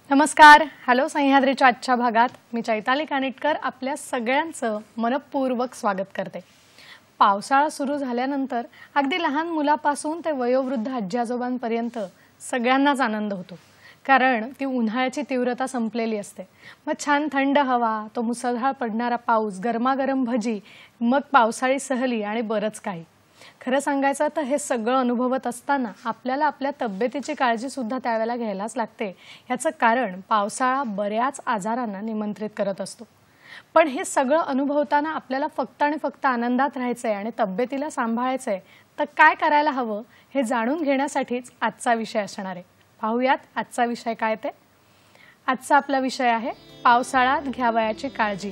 नमस्कार. हॅलो सह्याद्रीच्या आजच्या भागात मी चैताली कानिटकर आपल्या सगळ्यांचं मनपूर्वक स्वागत करते. पावसाळा सुरू झाल्यानंतर अगदी लहान मुलापासून ते वयोवृद्ध आजी आजोबांपर्यंत सगळ्यांनाच आनंद होतो, कारण ती उन्हाळ्याची तीव्रता संपलेली असते. मग छान थंड हवा, तो मुसळधार पडणारा पाऊस, गरमागरम भजी, मग पावसाळी सहली आणि बरंच काही. खरं सांगायचं तर हे सगळं अनुभवत असताना आपल्याला आपल्या तब्येतीची काळजी सुद्धा त्यावेळेला घ्यायलाच लागते. याचं कारण पावसाळा बऱ्याच आजारांना निमंत्रित करत असतो. पण हे सगळं अनुभवताना आपल्याला फक्त आणि फक्त आनंदात राहायचंय आणि तब्येतीला सांभाळायचंय, तर काय करायला हवं हे जाणून घेण्यासाठीच आजचा विषय असणार आहे. पाहूयात आजचा विषय काय ते. आजचा आपला विषय आहे पावसाळ्यात घ्यावयाची काळजी.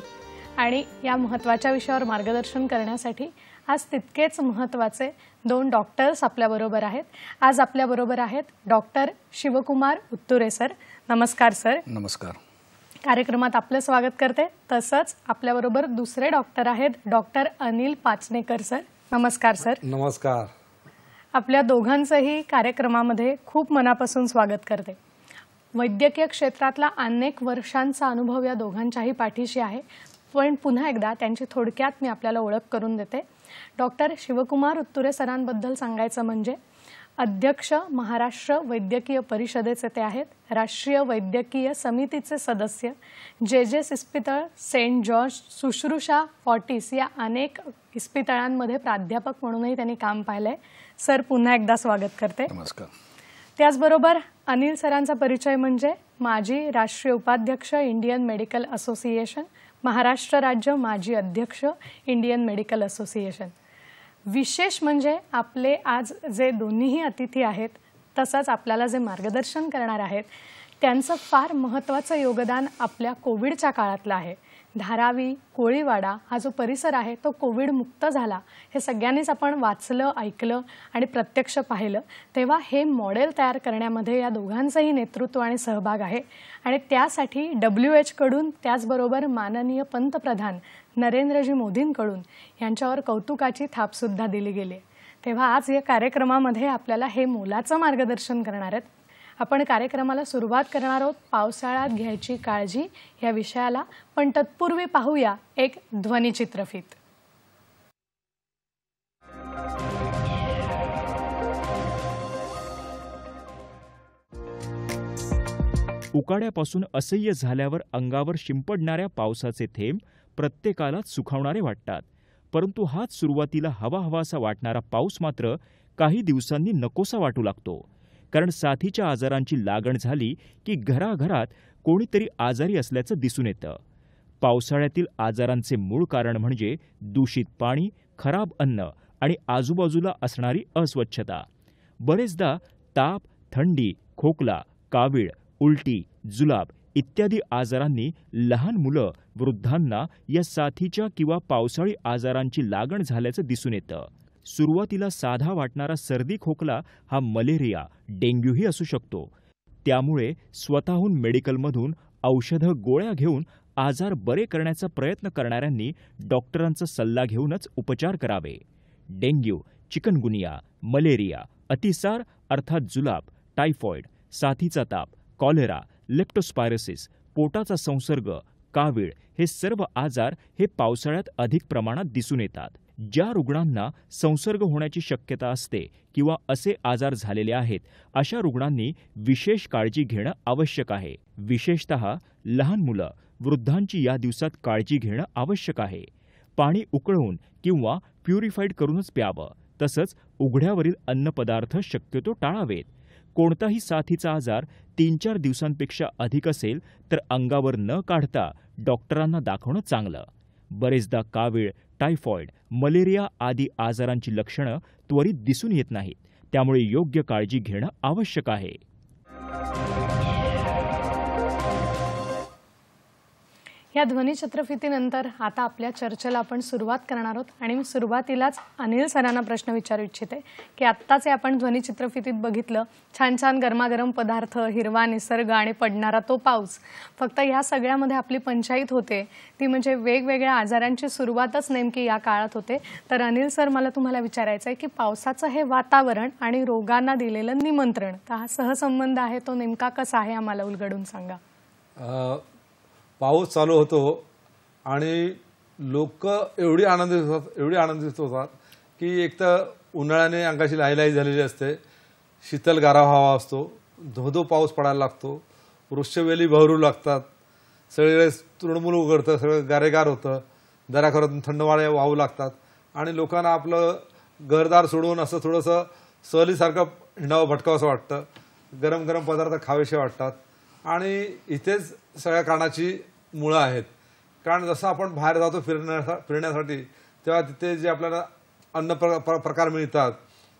आणि या महत्त्वाच्या विषयावर मार्गदर्शन करण्यासाठी आज तितकेच महत्त्वाचे दोन डॉक्टर्स आपल्याबरोबर आहेत. आज आपल्याबरोबर आहेत डॉक्टर शिवकुमार उत्तुरे सर. नमस्कार सर. नमस्कार. कार्यक्रमात आपलं स्वागत करते. तसंच आपल्याबरोबर दुसरे डॉक्टर आहेत डॉक्टर अनिल पाचनेकर सर. नमस्कार सर. नमस्कार. आपल्या दोघांचंही कार्यक्रमामध्ये खूप मनापासून स्वागत करते. वैद्यकीय क्षेत्रातला अनेक वर्षांचा अनुभव या दोघांच्याही पाठीशी आहे. पण पुन्हा एकदा त्यांची थोडक्यात मी आपल्याला ओळख करून देते. डॉक्टर शिवकुमार उत्तुरे सरांबद्दल सांगायचं म्हणजे अध्यक्ष महाराष्ट्र वैद्यकीय परिषदेचे ते आहेत. राष्ट्रीय वैद्यकीय समितीचे सदस्य, जे इस्पितळ, सेंट जॉर्ज, शुश्रूषा, फॉर्टिस या अनेक इस्पितळांमध्ये प्राध्यापक म्हणूनही त्यांनी काम पाहिलंय. सर पुन्हा एकदा स्वागत करते. नमस्कार. त्याचबरोबर अनिल सरांचा परिचय म्हणजे माजी राष्ट्रीय उपाध्यक्ष इंडियन मेडिकल असोसिएशन, महाराष्ट्र राज्य माजी अध्यक्ष इंडियन मेडिकल असोसिएशन. विशेष म्हणजे आपले आज जे दोन्हीही अतिथी आहेत, तसंच आपल्याला जे मार्गदर्शन करणार आहेत, त्यांचं फार महत्त्वाचं योगदान आपल्या कोविडच्या काळातलं आहे. धारावी, कोळीवाडा हा जो परिसर आहे तो कोविड मुक्त झाला हे सगळ्यांनीच आपण वाचलं, ऐकलं आणि प्रत्यक्ष पाहिलं. तेव्हा हे मॉडेल तयार करण्यामध्ये या दोघांचंही नेतृत्व आणि सहभाग आहे. आणि त्यासाठी WHO कडून, त्याचबरोबर माननीय पंतप्रधान नरेंद्रजी मोदींकडून यांच्यावर कौतुकाची थापसुद्धा दिली गेली. तेव्हा आज या कार्यक्रमामध्ये आपल्याला हे मोलाचं मार्गदर्शन करणार आहेत. आपण कार्यक्रमाला सुरुवात करणार आहोत पावसाळ्यात घ्यायची काळजी या विषयाला. पण तत्पूर्वी पाहूया एक ध्वनिचित्रफीत. उकाड्यापासून असह्य झाल्यावर अंगावर शिंपडणाऱ्या पावसाचे थेंब प्रत्येकालाच सुखावणारे वाटतात. परंतु हाच सुरुवातीला हवा हवासा वाटणारा पाऊस मात्र काही दिवसांनी नकोसा वाटू लागतो. कारण साथीच्या आजारांची लागण झाली की घराघरात कोणीतरी आजारी असल्याचं दिसून येतं. पावसाळ्यातील आजारांचे मूळ कारण म्हणजे दूषित पाणी, खराब अन्न आणि आजूबाजूला असणारी अस्वच्छता. बरेचदा ताप, थंडी, खोकला, कावीळ, उलटी, जुलाब इत्यादी आजारांनी लहान मुलं, वृद्धांना या साथीच्या किंवा पावसाळी आजारांची लागण झाल्याचं दिसून येतं. सुरुवातीला साधा वाटणारा सर्दी खोकला हा मलेरिया, डेंग्यूही असू शकतो. त्यामुळे स्वतःहून मेडिकलमधून औषधं, गोळ्या घेऊन आजार बरे करण्याचा प्रयत्न करणाऱ्यांनी डॉक्टरांचा सल्ला घेऊनच उपचार करावे. डेंग्यू, चिकनगुनिया, मलेरिया, अतिसार अर्थात जुलाब, टायफॉइड, साथीचा ताप, कॉलेरा, लेप्टोस्पायरोसिस, पोटाचा संसर्ग, कावीळ हे सर्व आजार हे पावसाळ्यात अधिक प्रमाणात दिसून येतात. ज्या रुग्णांना संसर्ग होण्याची शक्यता असते किंवा असे आजार झालेले आहेत, अशा रुग्णांनी विशेष काळजी घेणं आवश्यक आहे. विशेषतः लहान मुलं, वृद्धांची या दिवसात काळजी घेणं आवश्यक आहे. पाणी उकळून किंवा प्युरिफाईड करूनच प्यावं. तसंच उघड्यावरील अन्नपदार्थ शक्यतो टाळावेत. कोणताही साथीचा आजार 3-4 दिवसांपेक्षा अधिक असेल तर अंगावर न काढता डॉक्टरांना दाखवणं चांगलं. बरेचदा कावीळ, टायफॉइड, मलेरिया आदी आजारांची लक्षणं त्वरित दिसून येत नाहीत. त्यामुळे योग्य काळजी घेणं आवश्यक आहे. या ध्वनिचित्रफितीनंतर आता आपल्या चर्चेला आपण सुरुवात करणार आहोत आणि मी सुरुवातीलाच अनिल सरांना प्रश्न विचारू इच्छिते की आत्ताच आपण ध्वनिचित्रफितीत बघितलं छान छान गरमागरम पदार्थ, हिरवा निसर्ग आणि पडणारा तो पाऊस. फक्त या सगळ्यामध्ये आपली पंचायत होते ती म्हणजे वेगवेगळ्या आजारांची सुरुवातच नेमकी या काळात होते. तर अनिल सर, मला तुम्हाला विचारायचं आहे की पावसाचं हे वातावरण आणि रोगांना दिलेलं निमंत्रण, तर हा सहसंबंध आहे तो नेमका कसा आहे आम्हाला उलगडून सांगा. पाऊस चालू होतो आणि लोक एवढी आनंदित होतात की एक तर उन्हाळ्याने अंगाची लाहीलाही झालेली असते, शीतल गारवा हवा असतो, धोधो पाऊस पडायला लागतो, वृक्षवेली बहरू लागतात, सगळीकडे तृणमूल उघडतं, सगळं गारेगार होतं, दऱ्याखोऱ्यातून थंड वारे वाहू लागतात आणि लोकांना आपलं घरदार सोडून असं थोडंसं सहलीसारखं हिंडावं भटकावंसं वाटतं. गरम गरम पदार्थ खावेसे वाटतात आणि इथेच सगळ्या कारणाची मुळं आहेत. कारण जसं आपण बाहेर जातो फिरण्यासाठी तेव्हा तिथे जे आपल्याला अन्न प्रकार मिळतात,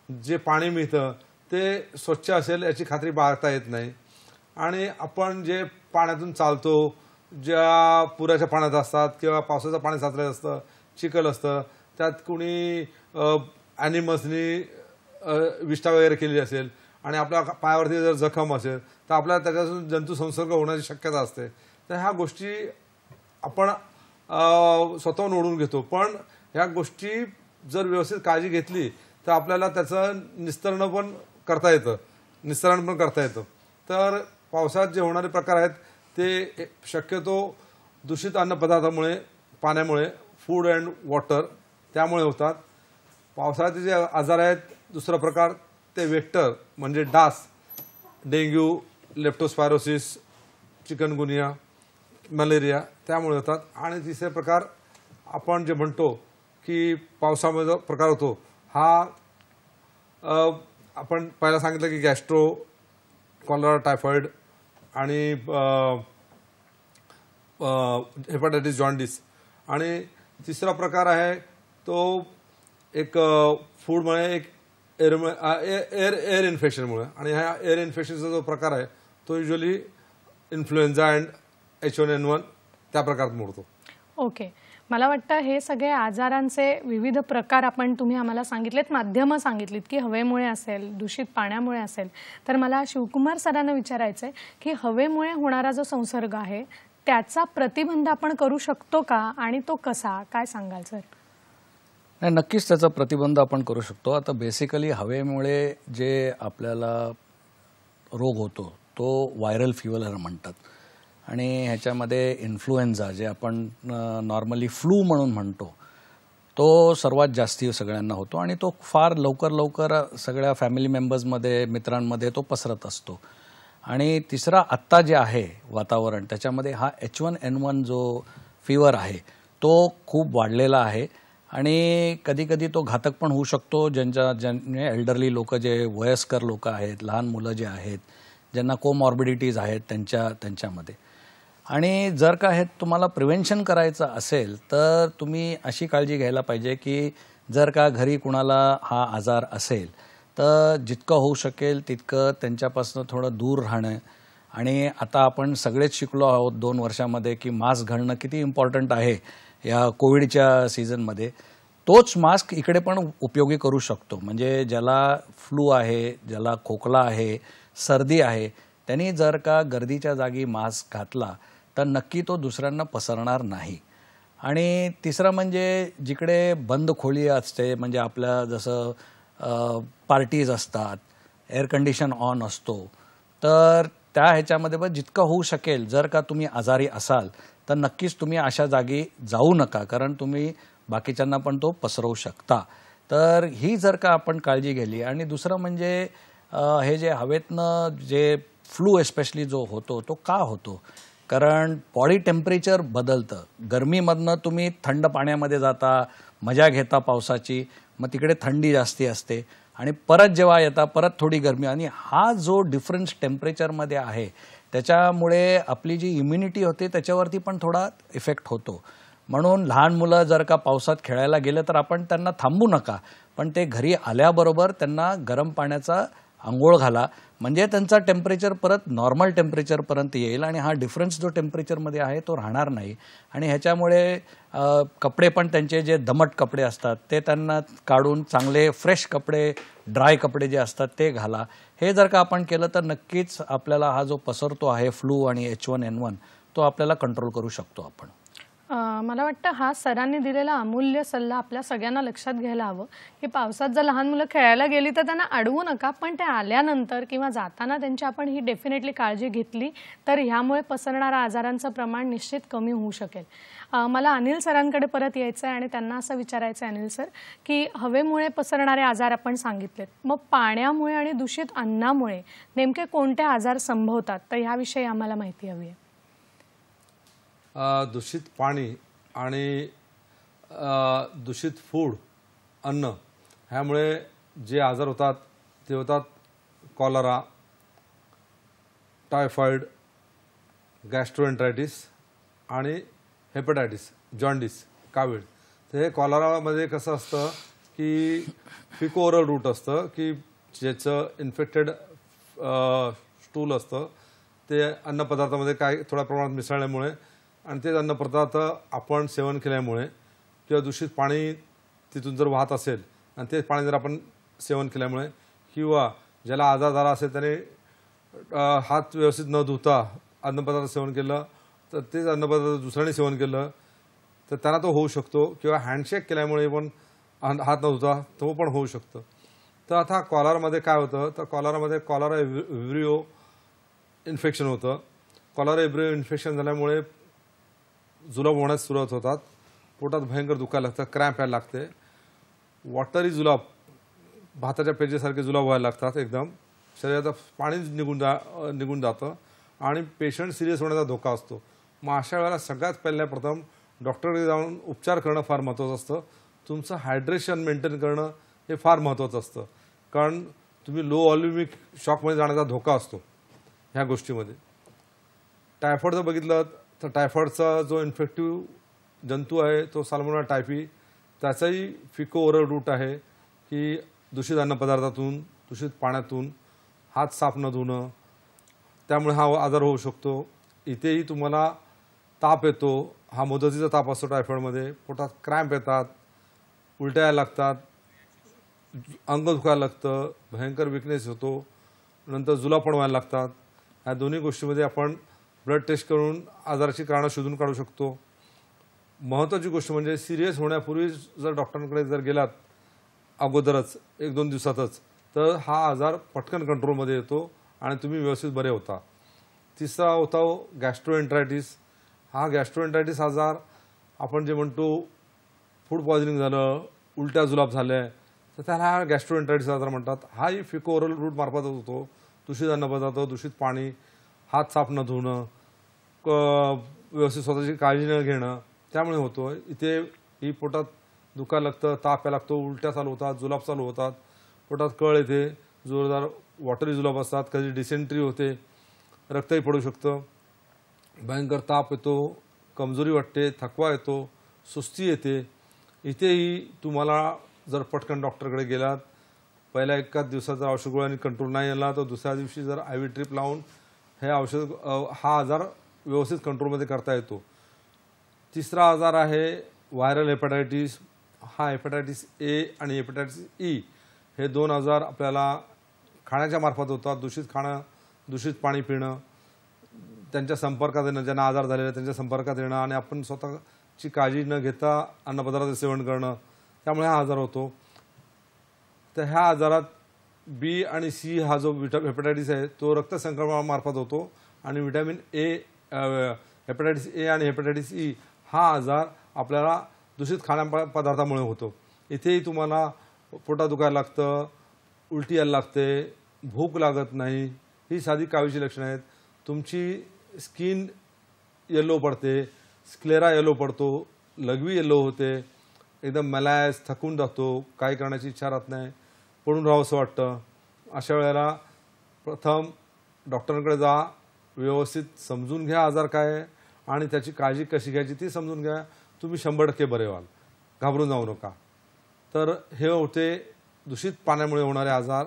जे पाणी मिळतं ते स्वच्छ असेल याची खात्री बाळगता येत नाही. आणि आपण जे पाण्यातून चालतो, ज्या पुराच्या पाण्यात असतात किंवा पावसाचं पाणी साचलेलं असतं, चिखल असतं, त्यात कुणी ॲनिमल्सनी विष्ठा वगैरे केलेली असेल आणि आपल्या पायावरती जर जखम असेल तर आपल्याला त्याच्यातून जंतू संसर्ग होण्याची शक्यता असते. तर ह्या गोष्टी आपण स्वतःहून ओढून घेतो, पण ह्या गोष्टी जर व्यवस्थित काळजी घेतली तर आपल्याला त्याचं निस्तरण पण करता येतं. तर पावसात जे होणारे प्रकार आहेत ते शक्यतो दूषित अन्नपदार्थामुळे, पाण्यामुळे, फूड अँड वॉटर त्यामुळे होतात. पावसाळ्याचे जे आजार आहेत, दुसरा प्रकार ते वेक्टर म्हणजे डास, डेंग्यू, लेप्टोस्पायरोसिस, चिकनगुनिया, मलेरिया त्यामुळे होतात. आणि तिसरे प्रकार आपण जे म्हणतो की पावसामध्ये जो प्रकार होतो हा आपण पहिला सांगितलं की गॅस्ट्रो, कॉलरा, टायफॉइड आणि हेपॅटायटिस जॉन्डिस. आणि तिसरा प्रकार आहे तो एक फूडमुळे, एक एअर इन्फेक्शनमुळे. आणि ह्या एअर इन्फेक्शनचा जो प्रकार आहे तो युजली इन्फ्लुएन्झा अँड H1N1 त्या प्रकारात मोडतो. ओके, मला वाटतं हे सगळे आजारांचे विविध प्रकार तुम्ही आम्हाला सांगितलेत, माध्यमं सांगितलीत की हवेमुळे असेल, दूषित पाण्यामुळे असेल. तर मला शिवकुमार सरांना विचारायचं आहे की हवेमुळे होणारा जो संसर्ग आहे त्याचा प्रतिबंध आपण करू शकतो का आणि तो कसा, काय सांगाल सर? नाही, नक्कीच त्याचा प्रतिबंध आपण करू शकतो. आता बेसिकली हवेमुळे जे आपल्याला रोग होतो तो व्हायरल फीवर म्हणतात आणि ह्याच्यामध्ये इन्फ्लुएन्झा जे आपण नॉर्मली फ्लू म्हणून म्हणतो तो सर्वात जास्ती सगळ्यांना होतो आणि तो फार लवकर सगळ्या फॅमिली मेंबर्समध्ये, मित्रांमध्ये तो पसरत असतो. आणि तिसरा आत्ता जे आहे वातावरण त्याच्यामध्ये हा H1N1 जो फीवर आहे तो खूप वाढलेला आहे आणि कधी तो घातक पण होऊ शकतो. ज्यांचे एल्डरली लोक, जे वयस्कर लोक आहेत, लहान मुलं जे आहेत, ज्यांना कोमॉर्बिडिटीज आहेत त्यांच्यामध्ये. आणि जर का हे तुम्हाला प्रिव्हेन्शन करायचं असेल तर तुम्ही अशी काळजी घ्यायला पाहिजे की जर का घरी कुणाला हा आजार असेल तर जितकं होऊ शकेल तितकं त्यांच्यापासून थोडं दूर राहणं. आणि आता आपण सगळेच शिकलो आहोत 2 वर्षामध्ये की मास्क घालणं किती इम्पॉर्टंट आहे या कोविडच्या सीझनमध्ये. तोच मास्क इकडे पण उपयोगी करू शकतो. म्हणजे ज्याला फ्लू आहे, ज्याला खोकला आहे, सर्दी आहे, त्यांनी जर का गर्दीच्या जागी मास्क घातला तर नक्की तो दुसऱ्यांना पसरणार नाही. आणि तिसरं म्हणजे जिकडे बंद खोली असते, म्हणजे आपल्या जसं पार्टीज असतात, एअर कंडिशन ऑन असतो, तर त्या ह्याच्यामध्ये पण जितकं होऊ शकेल जर का तुम्ही आजारी असाल तर नक्कीच तुम्ही अशा जागी जाऊ नका, कारण तुम्ही बाकीच्यांना पण तो पसरवू शकता. तर ही जर का आपण काळजी घेतली. आणि दुसरं म्हणजे हे जे हवेतनं जे फ्लू एस्पेशली जो होतो तो का होतो कारण बॉडी टेम्परेचर बदलतं. गरमीमधनं तुम्ही थंड पाण्यामध्ये जाता, मजा घेता पावसाची, मग तिकडे थंडी जास्ती असते आणि परत जेव्हा येता परत थोडी गरमी, आणि हा जो डिफरन्स टेम्परेचरमध्ये आहे त्याच्यामुळे आपली जी इम्युनिटी होते त्याच्यावरती पण थोडा इफेक्ट होतो. म्हणून लहान मुलं जर का पावसात खेळायला गेलं तर आपण त्यांना थांबू नका, पण ते घरी आल्याबरोबर त्यांना गरम पाण्याचा अंघोळ घाला, म्हणजे त्यांचा टेम्परेचर परत नॉर्मल टेम्परेचरपर्यंत येईल आणि हा डिफरन्स जो टेम्परेचरमध्ये आहे तो राहणार नाही. आणि ह्याच्यामुळे कपडे पण त्यांचे जे दमट कपडे असतात ते त्यांना काढून चांगले फ्रेश कपडे, ड्राय कपडे जे असतात ते घाला. हे जर का आपण केलं तर नक्कीच आपल्याला हा जो पसरतो आहे फ्लू आणि H1N1 तो आपल्याला कंट्रोल करू शकतो आपण. मला वाटतं हा सरांनी दिलेला अमूल्य सल्ला आपल्या सगळ्यांना लक्षात घ्यायला हवं की पावसात जर लहान मुलं खेळायला गेली तर त्यांना अडवू नका, पण ते आल्यानंतर किंवा जाताना त्यांची आपण ही डेफिनेटली काळजी घेतली तर ह्यामुळे पसरणाऱ्या आजारांचं प्रमाण निश्चित कमी होऊ शकेल. मला अनिल सरांकडे परत यायचं आहे आणि त्यांना असं विचारायचं आहे, अनिल सर, की हवेमुळे पसरणारे आजार आपण सांगितलेत, मग पाण्यामुळे आणि दूषित अन्नामुळे नेमके कोणते आजार संभवतात, तर ह्याविषयी आम्हाला माहिती हवी आहे. दूषित पाणी आणि दूषित फूड, अन्न, ह्यामुळे जे आजार होतात ते होतात कॉलरा, टायफॉइड, गॅस्ट्रोएंटरायटिस आणि हेपटायटिस, जॉन्डिस, कावीळ. तर हे कॉलरामध्ये कसं असतं की फिको ओरल रूट असतं की ज्याचं इन्फेक्टेड स्टूल असतं ते अन्नपदार्थामध्ये काय थोड्या प्रमाणात मिसळल्यामुळे आणि तेच अन्नपदार्थ आपण सेवन केल्यामुळे किंवा दूषित पाणी तिथून जर वाहत असेल आणि तेच पाणी जर आपण सेवन केल्यामुळे किंवा ज्याला आजार झाला असेल त्याने हात व्यवस्थित न धुता अन्नपदार्थ सेवन केलं तर तेच अन्नपदार्थ दुसऱ्याने सेवन केलं तर त्यांना तो होऊ शकतो, किंवा हँडशेक केल्यामुळे पण हात न धुता तो पण होऊ शकतं. तर आता कॉलरामध्ये काय होतं, तर कॉलरामध्ये कॉलरा व्हिब्रिओ इन्फेक्शन होतं. कॉलरा व्हिब्रिओ इन्फेक्शन झाल्यामुळे जुलाब होण्यास सुरुवात होतात, पोटात भयंकर दुखायला लागतं, क्रॅम्प यायला लागते, वॉटरी जुलाब, भाताच्या पेजेसारखे जुलाब व्हायला लागतात, एकदम शरीराचं पाणी निघून जातं आणि पेशंट सिरियस होण्याचा धोका असतो. मग अशा वेळेला सगळ्यात पहिल्या प्रथम डॉक्टरकडे जाऊन उपचार करणं फार महत्त्वाचं असतं. तुमचं हायड्रेशन मेंटेन करणं हे फार महत्त्वाचं असतं, कारण तुम्ही लो ऑल्युमिक शॉकमध्ये जाण्याचा धोका असतो ह्या गोष्टीमध्ये. टायफॉइड जर बघितलं तर टायफॉइडचा जो इन्फेक्टिव्ह जंतू आहे तो साल्मोनेला टायफी, त्याचाही फिको ओरल रूट आहे की दूषित अन्नपदार्थातून, दूषित पाण्यातून हात साफ न धुणं, त्यामुळे हा आजार होऊ शकतो. इथेही तुम्हाला ताप येतो, हा मुदतीचा ताप असतो टायफॉइडमध्ये, पोटात क्रॅम्प येतात, उलट्या यायला लागतात, अंग दुखायला लागतं, भयंकर विकनेस होतो, नंतर जुलाब पण व्हायला लागतात. ह्या दोन्ही गोष्टीमध्ये आपण ब्लड टेस्ट करून आजाराची कारणं शोधून काढू शकतो. महत्त्वाची गोष्ट म्हणजे सिरियस होण्यापूर्वी जर डॉक्टरांकडे जर गेलात अगोदरच 1-2 दिवसातच तर हा आजार पटकन कंट्रोलमध्ये येतो आणि तुम्ही व्यवस्थित बरे होता. तिसरा होता गॅस्ट्रोएंटरायटिस. हा गॅस्ट्रोएंटरायटिस आजार आपण जे म्हणतो फूड पॉयझनिंग झालं, उलट्या जुलाब झाल्या तर त्याला हा गॅस्ट्रोएंटरायटिस आजार म्हणतात. हाही फिको ओरल रूट मार्फत होतो. दूषित अन्नपदार्थ, दूषित पाणी, हात साफ न धुणं, व्यवस्थित स्वतःची काळजी न घेणं, त्यामुळे होतो. इथे ही पोटात दुखायला लागतं, ताप यायला लागतो, उलट्या चालू होतात, जुलाब चालू होतात, पोटात कळ येते, जोरदार वॉटरी जुलाब असतात, कधी डिसेंट्री होते, रक्तही पडू शकतं, भयंकर ताप येतो, कमजोरी वाटते, थकवा येतो, सुस्ती येते. इथेही तुम्हाला जर पटकन डॉक्टरकडे गेलात, पहिल्या एकाच दिवसात जर औषध गोळ्यांनी कंट्रोल नाही आला तर दुसऱ्या दिवशी जर IV ड्रिप लावून हे औषध हा आजार व्यवस्थित कंट्रोलमध्ये करता येतो. तिसरा आजार आहे व्हायरल हेपॅटायटिस. हा हेपॅटायटिस A आणि हेपॅटायटिस E हे 2 आजार आपल्याला खाण्याच्या मार्फत होतात. दूषित खाणं, दूषित पाणी पिणं, त्यांच्या संपर्कात येणं, ज्यांना आजार झालेला त्यांच्या संपर्कात येणं आणि आपण स्वतःची काळजी न घेता अन्नपदार्थ सेवन करणं, त्यामुळे हा आजार होतो. तर ह्या आजारात B आणि C हा जो हेपॅटायटिस आहे तो रक्तसंक्रमणामार्फत होतो आणि व्हिटॅमिन A, हेपॅटायटिस A आणि हेपॅटायटिस E हा आजार आपल्याला दूषित खाण्यापदार्थामुळे होतो. इथेही तुम्हाला पोटात दुखायला लागतं, उलटी यायला लागते, भूक लागत नाही, ही साधी कावीळची लक्षणं आहेत. तुमची स्किन येलो पडते, स्क्लेरा येलो पडतो, लघवी येलो होते, एकदम मॅलायस, थकून जातो, काही करण्याची इच्छा राहत नाही, पडून राहावंसं वाटतं. अशा वेळेला प्रथम डॉक्टरांकडे जा, व्यवस्थित समजून घ्या आजार काय आहे आणि त्याची काळजी कशी घ्यायची ती समजून घ्या. तुम्ही 100% बरे व्हाल, घाबरून जाऊ नका. तर हे होते दूषित पाण्यामुळे होणारे आजार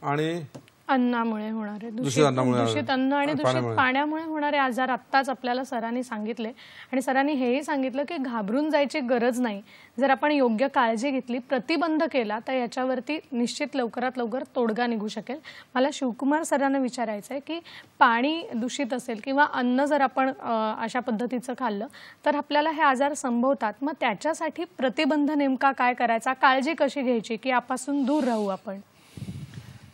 आणि अन्नामुळे होणारे दूषित अन्नामुळे दूषित अन्न आणि दूषित पाण्यामुळे होणारे आजार आत्ताच आपल्याला सरांनी सांगितले. आणि सरांनी हेही सांगितलं की घाबरून जायची गरज नाही. जर आपण योग्य काळजी घेतली, प्रतिबंध केला, तर याच्यावरती निश्चित लवकरात लवकर तोडगा निघू शकेल. मला शिवकुमार सरांना विचारायचं आहे की पाणी दूषित असेल किंवा अन्न जर आपण अशा पद्धतीचं खाल्लं तर आपल्याला हे आजार संभवतात. मग त्याच्यासाठी प्रतिबंध नेमका काय करायचा, काळजी कशी घ्यायची की यापासून दूर राहू आपण?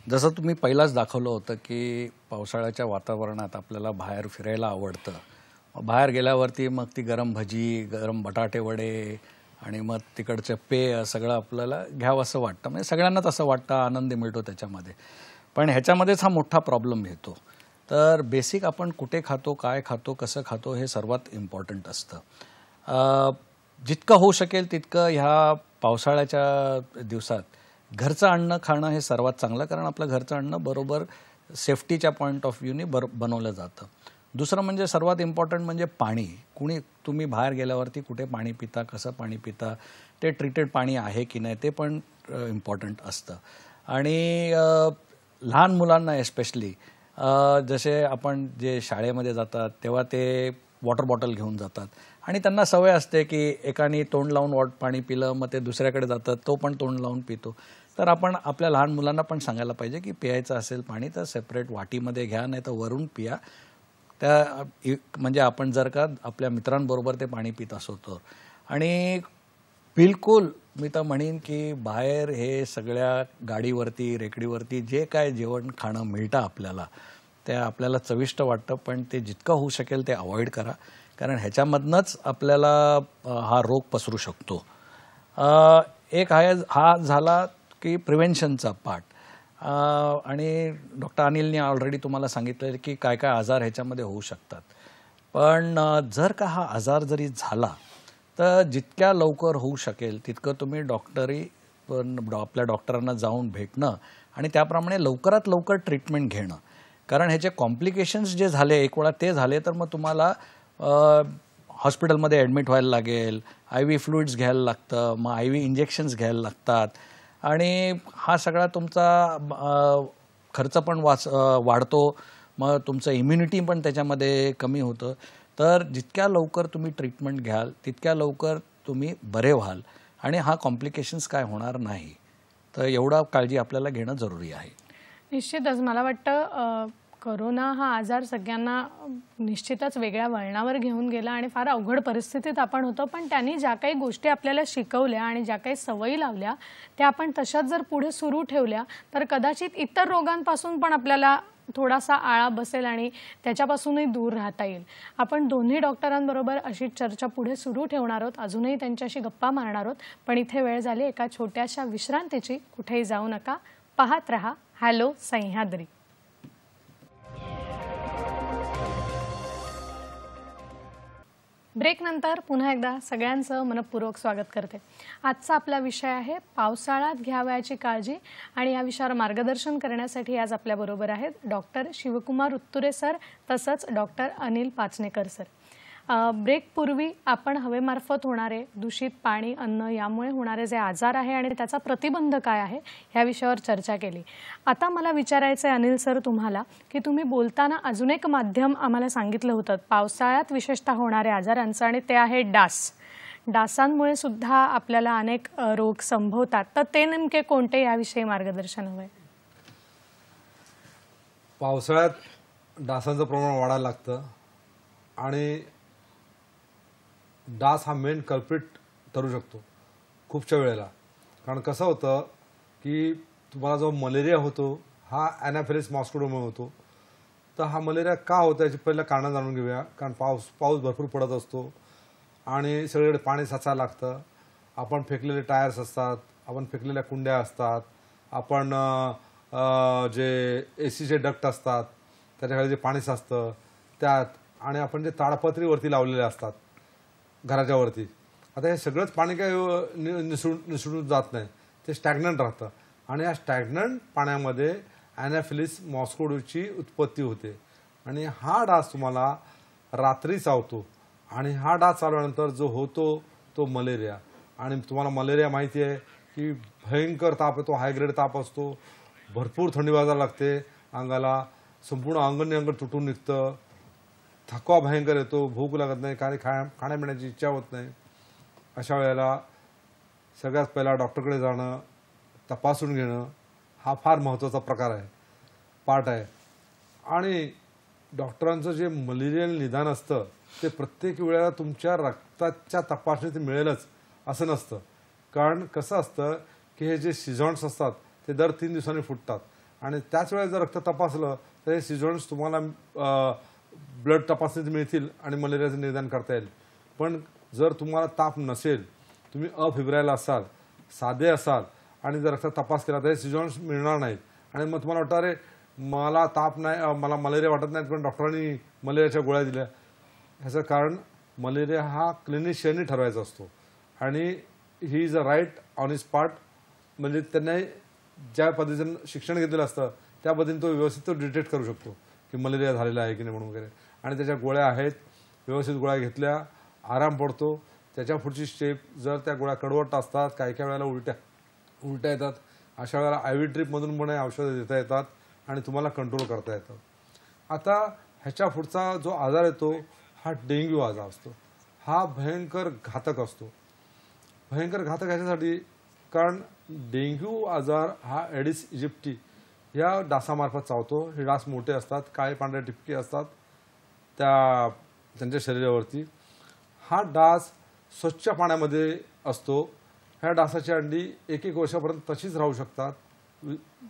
जसं तुम्ही पहिलाच दाखवलं होतं की पावसाळ्याच्या वातावरणात आपल्याला बाहेर फिरायला आवडतं. बाहेर गेल्यावरती मग ती गरम भजी, गरम बटाटे वडे आणि मग तिकडचं पेय सगळं आपल्याला घ्यावं असं वाटतं. म्हणजे सगळ्यांनाच असं वाटतं, आनंद मिळतो त्याच्यामध्ये. पण ह्याच्यामध्येच हा मोठा प्रॉब्लेम येतो. तर बेसिक आपण कुठे खातो, काय खातो, कसं खातो हे सर्वात इम्पॉर्टंट असतं. जितकं होऊ शकेल तितकं ह्या पावसाळ्याच्या दिवसात घरचं अन्न खाणं हे सर्वात चांगलं, कारण आपलं घरचं अन्न बरोबर सेफ्टीच्या पॉईंट ऑफ व्ह्यूने बनवलं जातं. दुसरं म्हणजे सर्वात इम्पॉर्टंट म्हणजे पाणी. तुम्ही बाहेर गेल्यावरती कुठे पाणी पिता, कसं पाणी पिता, ते ट्रीटेड पाणी आहे की नाही ते पण इम्पॉर्टंट असतं. आणि लहान मुलांना एस्पेशली जसे आपण जे शाळेमध्ये जातात तेव्हा ते वॉटर बॉटल घेऊन जातात आणि त्यांना सवय असते की एकाने तोंड लावून पाणी पिलं, मग ते दुसऱ्याकडे जातात, तो पण तोंड लावून पितो. तर आपण आपल्या लहान मुलांना पण सांगायला पाहिजे की प्यायचं असेल पाणी तर सेपरेट वाटीमध्ये घ्या, नाही तर वरून पिया. म्हणजे आपण जर का आपल्या मित्रांबरोबर ते पाणी पित असो तर. आणि बिलकुल मी तर म्हणेन की बाहेर हे सगळ्या गाडीवरती, रेकडीवरती जे काय जेवण खाणं मिळतं आपल्याला, ते आपल्याला चविष्ट वाटतं, पण ते जितकं होऊ शकेल ते अवॉइड करा, कारण ह्याच्यामधनंच आपल्याला हा रोग पसरू शकतो. एक आहे हा झाला की प्रिव्हेन्शनचा पार्ट. आणि डॉक्टर अनिलने ऑलरेडी तुम्हाला सांगितलं की काय काय आजार ह्याच्यामध्ये होऊ शकतात. पण जर का हा आजार जरी झाला तर जितक्या लवकर होऊ शकेल तितकं तुम्ही आपल्या डॉक्टरांना जाऊन भेटणं आणि त्याप्रमाणे लवकरात लवकर ट्रीटमेंट घेणं. कारण ह्याचे कॉम्प्लिकेशन्स जे झाले, एक वेळा ते झाले तर मग तुम्हाला हॉस्पिटलमध्ये ॲडमिट व्हायला लागेल, IV फ्लुइड्स घ्यायला लागतं, मग IV इंजेक्शन्स घ्यायला लागतात आणि हा सगळा तुमचा खर्च पण वाढतो. मग तुमचं इम्युनिटी पण त्याच्यामध्ये कमी होतं. तर जितक्या लवकर तुम्ही ट्रीटमेंट घ्याल तितक्या लवकर तुम्ही बरे व्हाल आणि हा कॉम्प्लिकेशन्स काय होणार नाही. तर एवढा काळजी आपल्याला घेणं जरुरी आहे. निश्चितच मला वाटतं कोरोना हा आजार सगळ्यांना निश्चितच वेगळ्या वळणावर घेऊन गेला आणि फार अवघड परिस्थितीत आपण होतो. पण त्यांनी ज्या काही गोष्टी आपल्याला शिकवल्या आणि ज्या काही सवयी लावल्या त्या आपण तशाच जर पुढे सुरू ठेवल्या तर कदाचित इतर रोगांपासून पण आपल्याला थोडासा आळा बसेल आणि त्याच्यापासूनही दूर राहता येईल. आपण दोन्ही डॉक्टरांबरोबर अशी चर्चा पुढे सुरू ठेवणार आहोत, अजूनही त्यांच्याशी गप्पा मारणार आहोत. पण इथे वेळ झाली एका छोट्याशा विश्रांतीची. कुठेही जाऊ नका, पाहत रहा हॅलो सह्याद्री. ब्रेक नंतर पुन्हा एकदा सगळ्यांचं मनपूर्वक स्वागत करते. आजचा आपला विषय आहे पावसाळ्यात घ्यावयाची काळजी आणि या विषयावर मार्गदर्शन करण्यासाठी आज आपल्याबरोबर आहेत डॉक्टर शिवकुमार उत्तुरे सर तसंच डॉक्टर अनिल पाचनेकर सर. ब्रेकपूर्वी आपण हवेमार्फत होणारे दूषित पाणी, अन्न यामुळे होणारे जे आजार आहे आणि त्याचा प्रतिबंध काय आहे ह्या विषयावर चर्चा केली. आता मला विचारायचं आहे अनिल सर तुम्हाला की तुम्ही बोलताना अजून एक माध्यम आम्हाला सांगितलं होतं पावसाळ्यात विशेषतः होणाऱ्या आजारांचं आणि ते आहे डास. डासांमुळे सुद्धा आपल्याला अनेक रोग संभवतात. तर ते नेमके कोणते याविषयी मार्गदर्शन हवंय? पावसाळ्यात डासांचं प्रमाण वाढायला लागतं आणि डास हा मेन कल्प्रिट ठरू शकतो खूपच्या वेळेला. कारण कसं होतं की तुम्हाला जो मलेरिया होतो हा ॲनाफिलिस मॉस्किटोमुळे होतो. तर हा मलेरिया का होतो याची पहिलं कारणं जाणून घेऊया. कारण पाऊस भरपूर पडत असतो आणि सगळीकडे पाणी साचायला लागतं. आपण फेकलेले टायर्स असतात, आपण फेकलेल्या कुंड्या असतात, आपण जे AC चे डक्ट असतात त्याच्याखाली जे पाणी साचतं त्यात आणि आपण जे ताडपत्री वरती लावलेले असतात घराच्या वरती, आता हे सगळंच पाणी काय निसळून जात नाही, ते स्टॅग्नंट राहतं आणि या स्टॅग्नंट पाण्यामध्ये ॲनाफिलिस मॉस्किटोची उत्पत्ती होते आणि हा डास तुम्हाला रात्री चावतो आणि हा डास चावल्यानंतर जो होतो तो मलेरिया. आणि तुम्हाला मलेरिया माहिती आहे की भयंकर ताप येतो, हायग्रेड ताप असतो, भरपूर थंडी वाजायला लागते अंगाला, संपूर्ण अंग तुटून निघतं, थकवा भयंकर येतो, भूक लागत नाही, काही खाण्यापिण्याची इच्छा होत नाही. अशा वेळेला सगळ्यात पहिला डॉक्टरकडे जाणं, तपासून घेणं हा फार महत्त्वाचा प्रकार आहे, पार्ट आहे. आणि डॉक्टरांचं जे मलेरियल निदान असतं ते प्रत्येक वेळेला तुमच्या रक्ताच्या तपासणीत मिळेलच असं नसतं. कारण कसं असतं की हे जे सिझॉन्स असतात ते दर 3 दिवसांनी फुटतात आणि त्याच वेळेला जर रक्त तपासलं तर हे सिझॉन्स तुम्हाला ब्लड तपासणीत मिळतील आणि मलेरियाचं निदान करता येईल. पण जर तुम्हाला ताप नसेल, तुम्ही अफिब्राईल असाल, साधे असाल आणि जर रक्त तपास केला तर हे सिझॉन्स मिळणार नाहीत आणि मग तुम्हाला वाटतं अरे मला ताप नाही, मला मलेरिया वाटत नाही, पण डॉक्टरांनी मलेरियाच्या गोळ्या दिल्या. ह्याचं कारण मलेरिया हा क्लिनिशियननी ठरवायचा असतो आणि he is a right on his part. म्हणजे त्यांनी ज्या पद्धतीनं शिक्षण घेतलेलं असतं त्या पद्धतीने तो व्यवस्थित तो डिटेक्ट करू शकतो की मलेरिया झालेला आहे की नाही म्हणून वगैरे. आणि त्याच्या गोळ्या आहेत, व्यवस्थित गोळ्या घेतल्या आराम पडतो. त्याच्या पुढची स्टेप, जर त्या गोळ्या कडवट असतात, काही काही वेळेला उलट्या येतात, अशा वेळेला IV ड्रीपमधून पण औषधं देता येतात आणि तुम्हाला कंट्रोल करता येतं. आता ह्याच्या पुढचा जो आजार येतो हा डेंग्यू आजार असतो. हा भयंकर घातक असतो. भयंकर घातक ह्याच्यासाठी कारण डेंग्यू आजार हा ॲडिस इजिप्टी या डासामार्फत चावतो. हे डास मोठे असतात, काळे पांढरे टिपके असतात त्यांच्या शरीरावरती. हा डास स्वच्छ पाण्यामध्ये असतो. ह्या डासाची अंडी 1-1 वर्षापर्यंत तशीच राहू शकतात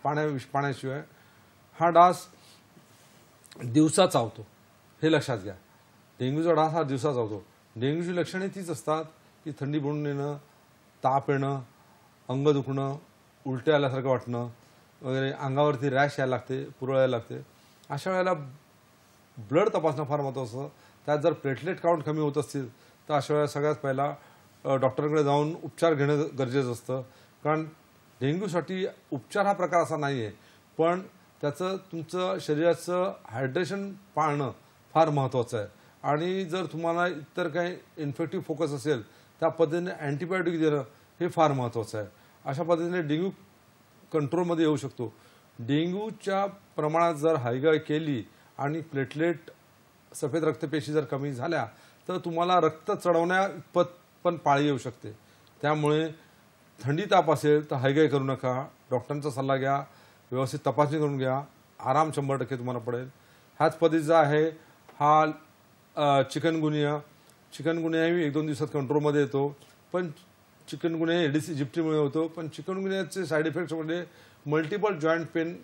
पाण्याशिवाय. हा डास दिवसा चावतो, हे लक्षात घ्या. डेंग्यूचा डास हा दिवसा चावतो. डेंग्यूची लक्षणे तीच असतात की थंडी बुडून येणं, ताप येणं, अंग दुखणं, उलट्या आल्यासारखं वाटणं वगैरे, अंगावरती रॅश यायला लागते, पुरळ लागते. अशा वेळेला ब्लड तपासणं फार महत्त्वाचं असतं. त्यात जर प्लेटलेट काउंट कमी होत असतील तर अशा वेळेला सगळ्यात पहिला डॉक्टरकडे जाऊन उपचार घेणं गरजेचं असतं. कारण डेंग्यूसाठी उपचार हा प्रकार असा नाही आहे, पण त्याचं तुमचं शरीराचं हायड्रेशन पाळणं फार महत्त्वाचं आहे. आणि जर तुम्हाला इतर काही इन्फेक्टिव्ह फोकस असेल त्या पद्धतीने अँटीबायोटिक देणं हे फार महत्त्वाचं आहे. अशा पद्धतीने डेंग्यू कंट्रोलमध्ये येऊ शकतो. डेंग्यूच्या प्रमाणात जर हायगाय केली आणि प्लेटलेट सफेद रक्तपेशी जर कमी झाल्या तर तुम्हाला रक्त चढवण्या इतपत पण पाळी येऊ शकते. त्यामुळे थंडी ताप असेल तर हायगाय करू नका, डॉक्टरांचा सल्ला घ्या, व्यवस्थित तपासणी करून घ्या, आराम 100% तुम्हाला पडेल. ह्याच पद्धतीचा आहे हा चिकनगुनियाही 1-2 दिवसात कंट्रोलमध्ये येतो. पण चिकनगुनिया एडिस इजिप्टीमुळे होतो. पण चिकनगुनियाचे साईड इफेक्ट्स म्हणजे मल्टिपल जॉईंट पेन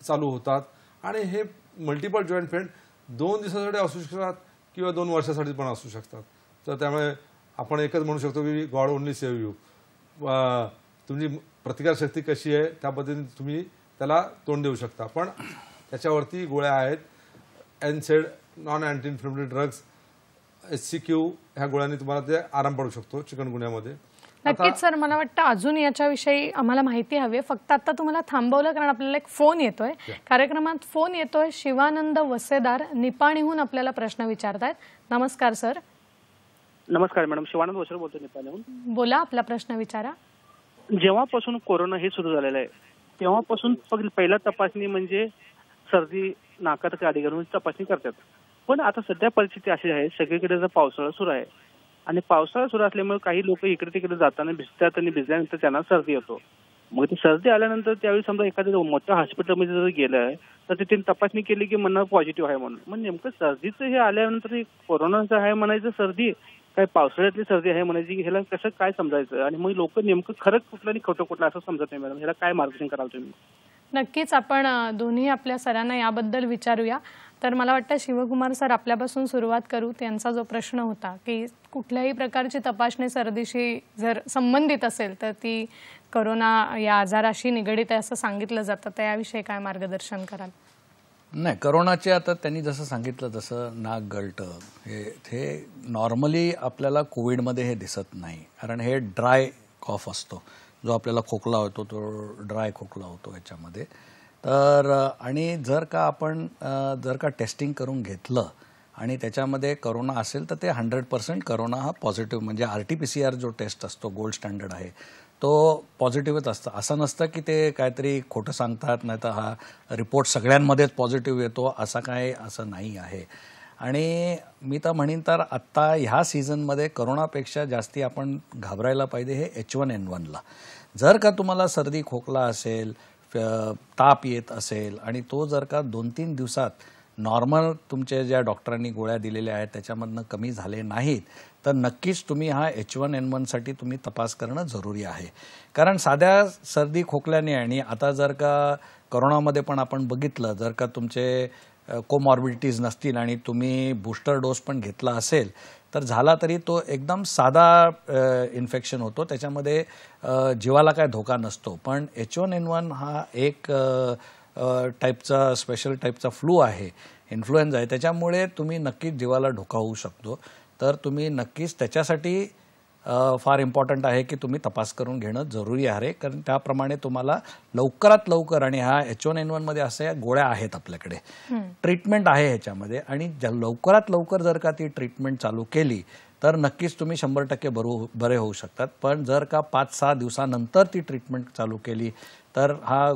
चालू होतात आणि हे मल्टिपल जॉईंट पेन 2 दिवसासाठी असू शकतात किंवा 2 वर्षासाठी पण असू शकतात. तर त्यामुळे आपण एकच म्हणू शकतो की गॉड ओनली सेव्ह यू. तुमची प्रतिकारशक्ती कशी आहे त्या पद्धतीने तुम्ही त्याला तोंड देऊ शकता. पण त्याच्यावरती गोळ्या आहेत, NSAID non anti inflammatory drugs, HCQ, ह्या गोळ्यांनी तुम्हाला ते आराम पडू शकतो चिकनगुन्यामध्ये. नक्कीच सर, मला वाटतं अजून याच्याविषयी आम्हाला माहिती हवी. फक्त आता तुम्हाला थांबवलं कारण आपल्याला एक फोन येतोय. कार्यक्रमात फोन येतोय. शिवानंद वसेदार निपाणीहून आपल्याला प्रश्न विचारतायत. नमस्कार सर. नमस्कार मॅडम, शिवानंद वसेदार बोलतो निपाणीहून. बोला, आपला प्रश्न विचारा. जेव्हापासून कोरोना हे सुरू झालेलं आहे तेव्हापासून पहिला तपासणी म्हणजे सर्दी, नाकात आधी घालून तपासणी करतात. पण आता सध्या परिस्थिती अशी आहे, सगळीकडे जर पावसाळा सुरू आहे आणि पावसाळा सुरू असल्यामुळे काही लोक इकडे तिकडे जाताना भिजतात आणि भिजल्यानंतर त्यांना सर्दी होतो. मग ती सर्दी आल्यानंतर त्यावेळी समजा एखाद्या मोठ्या हॉस्पिटलमध्ये जर गेलं तर तिथे तपासणी केली की म्हणणं पॉझिटिव्ह आहे म्हणून. मग नेमकं सर्दीचं हे आल्यानंतर कोरोनाचं आहे म्हणायचं सर्दी, काय पावसाळ्यातली सर्दी आहे म्हणायची, ह्याला कसं काय समजायचं आणि मग लोक नेमकं खरंच कुठलं आणि खोटं कुठलं असं समजत नाही मॅडम. ह्याला काय मार्गदर्शन कराल तुम्ही? नक्कीच आपण दोन्ही आपल्या सरांना याबद्दल विचारूया. तर मला वाटतं शिवकुमार सर आपल्यापासून सुरुवात करू. त्यांचा जो प्रश्न होता की कुठल्याही प्रकारची तपासणी सर्दीशी जर संबंधित असेल तर ती कोरोना या आजाराशी निगडीत आहे असं सांगितलं जातं, तर याविषयी काय मार्गदर्शन कराल? नाही, करोनाचे आता त्यांनी जसं सांगितलं तसं नाक गळतं हे नॉर्मली आपल्याला कोविडमध्ये हे दिसत नाही, कारण हे ड्राय कॉफ असतो, जो आपल्याला खोकला होतो तो ड्राय खोकला होतो ह्याच्यामध्ये. तर आणि जर का टेस्टिंग करून घेतलं आणि त्याच्यामध्ये करोना असेल तर ते 100% करोना हा पॉझिटिव्ह, म्हणजे RT-PCR जो टेस्ट असतो गोल्ड स्टँडर्ड आहे तो पॉझिटिव्हच असतं. असं नसतं की ते काहीतरी खोटं सांगतात, नाही तर हा रिपोर्ट सगळ्यांमध्येच पॉझिटिव्ह येतो असं नाही आहे. आणि मी तर म्हणेन तर आत्ता ह्या सीझनमध्ये करोनापेक्षा जास्ती आपण घाबरायला पाहिजे हे H1N1ला. जर का तुम्हाला सर्दी खोकला असेल, ताप येत असेल आणि तो जर का 2-3 दिवसात नॉर्मल तुमचे ज्या डॉक्टरांनी गोळ्या दिलेल्या आहेत त्याच्यामधनं कमी झाले नाहीत तर नक्कीच तुम्ही हा H1N1साठी तुम्ही तपास करणं जरुरी आहे. कारण साध्या सर्दी खोकल्याने आणि आता जर का करोनामध्ये पण आपण बघितलं, जर का तुमचे कोमॉर्बिडिटीज नसतील आणि तुम्ही बूस्टर डोस पण घेतला असेल तर झाला तरी तो एकदम साधा इन्फेक्शन होतो, त्याच्यामध्ये जीवाला काय धोका नसतो. पण H1N1 हा एक स्पेशल टाईपचा फ्लू आहे, इन्फ्लुएन्झा आहे, त्याच्यामुळे तुम्ही नक्कीच जीवाला धोका होऊ शकतो. तर तुम्ही नक्कीच त्याच्यासाठी फार इम्पॉर्टंट आहे की तुम्ही तपास करून घेणं जरुरी आहे, कारण त्याप्रमाणे तुम्हाला लवकरात लवकर, आणि ह्या H1N1मध्ये अशा गोळ्या आहेत आपल्याकडे, ट्रीटमेंट आहे ह्याच्यामध्ये, आणि लवकरात लवकर जर का ती ट्रीटमेंट चालू केली तर नक्कीच तुम्ही 100% बरे होऊ शकतात. पण जर का 5-6 दिवसानंतर ती ट्रीटमेंट चालू केली तर हा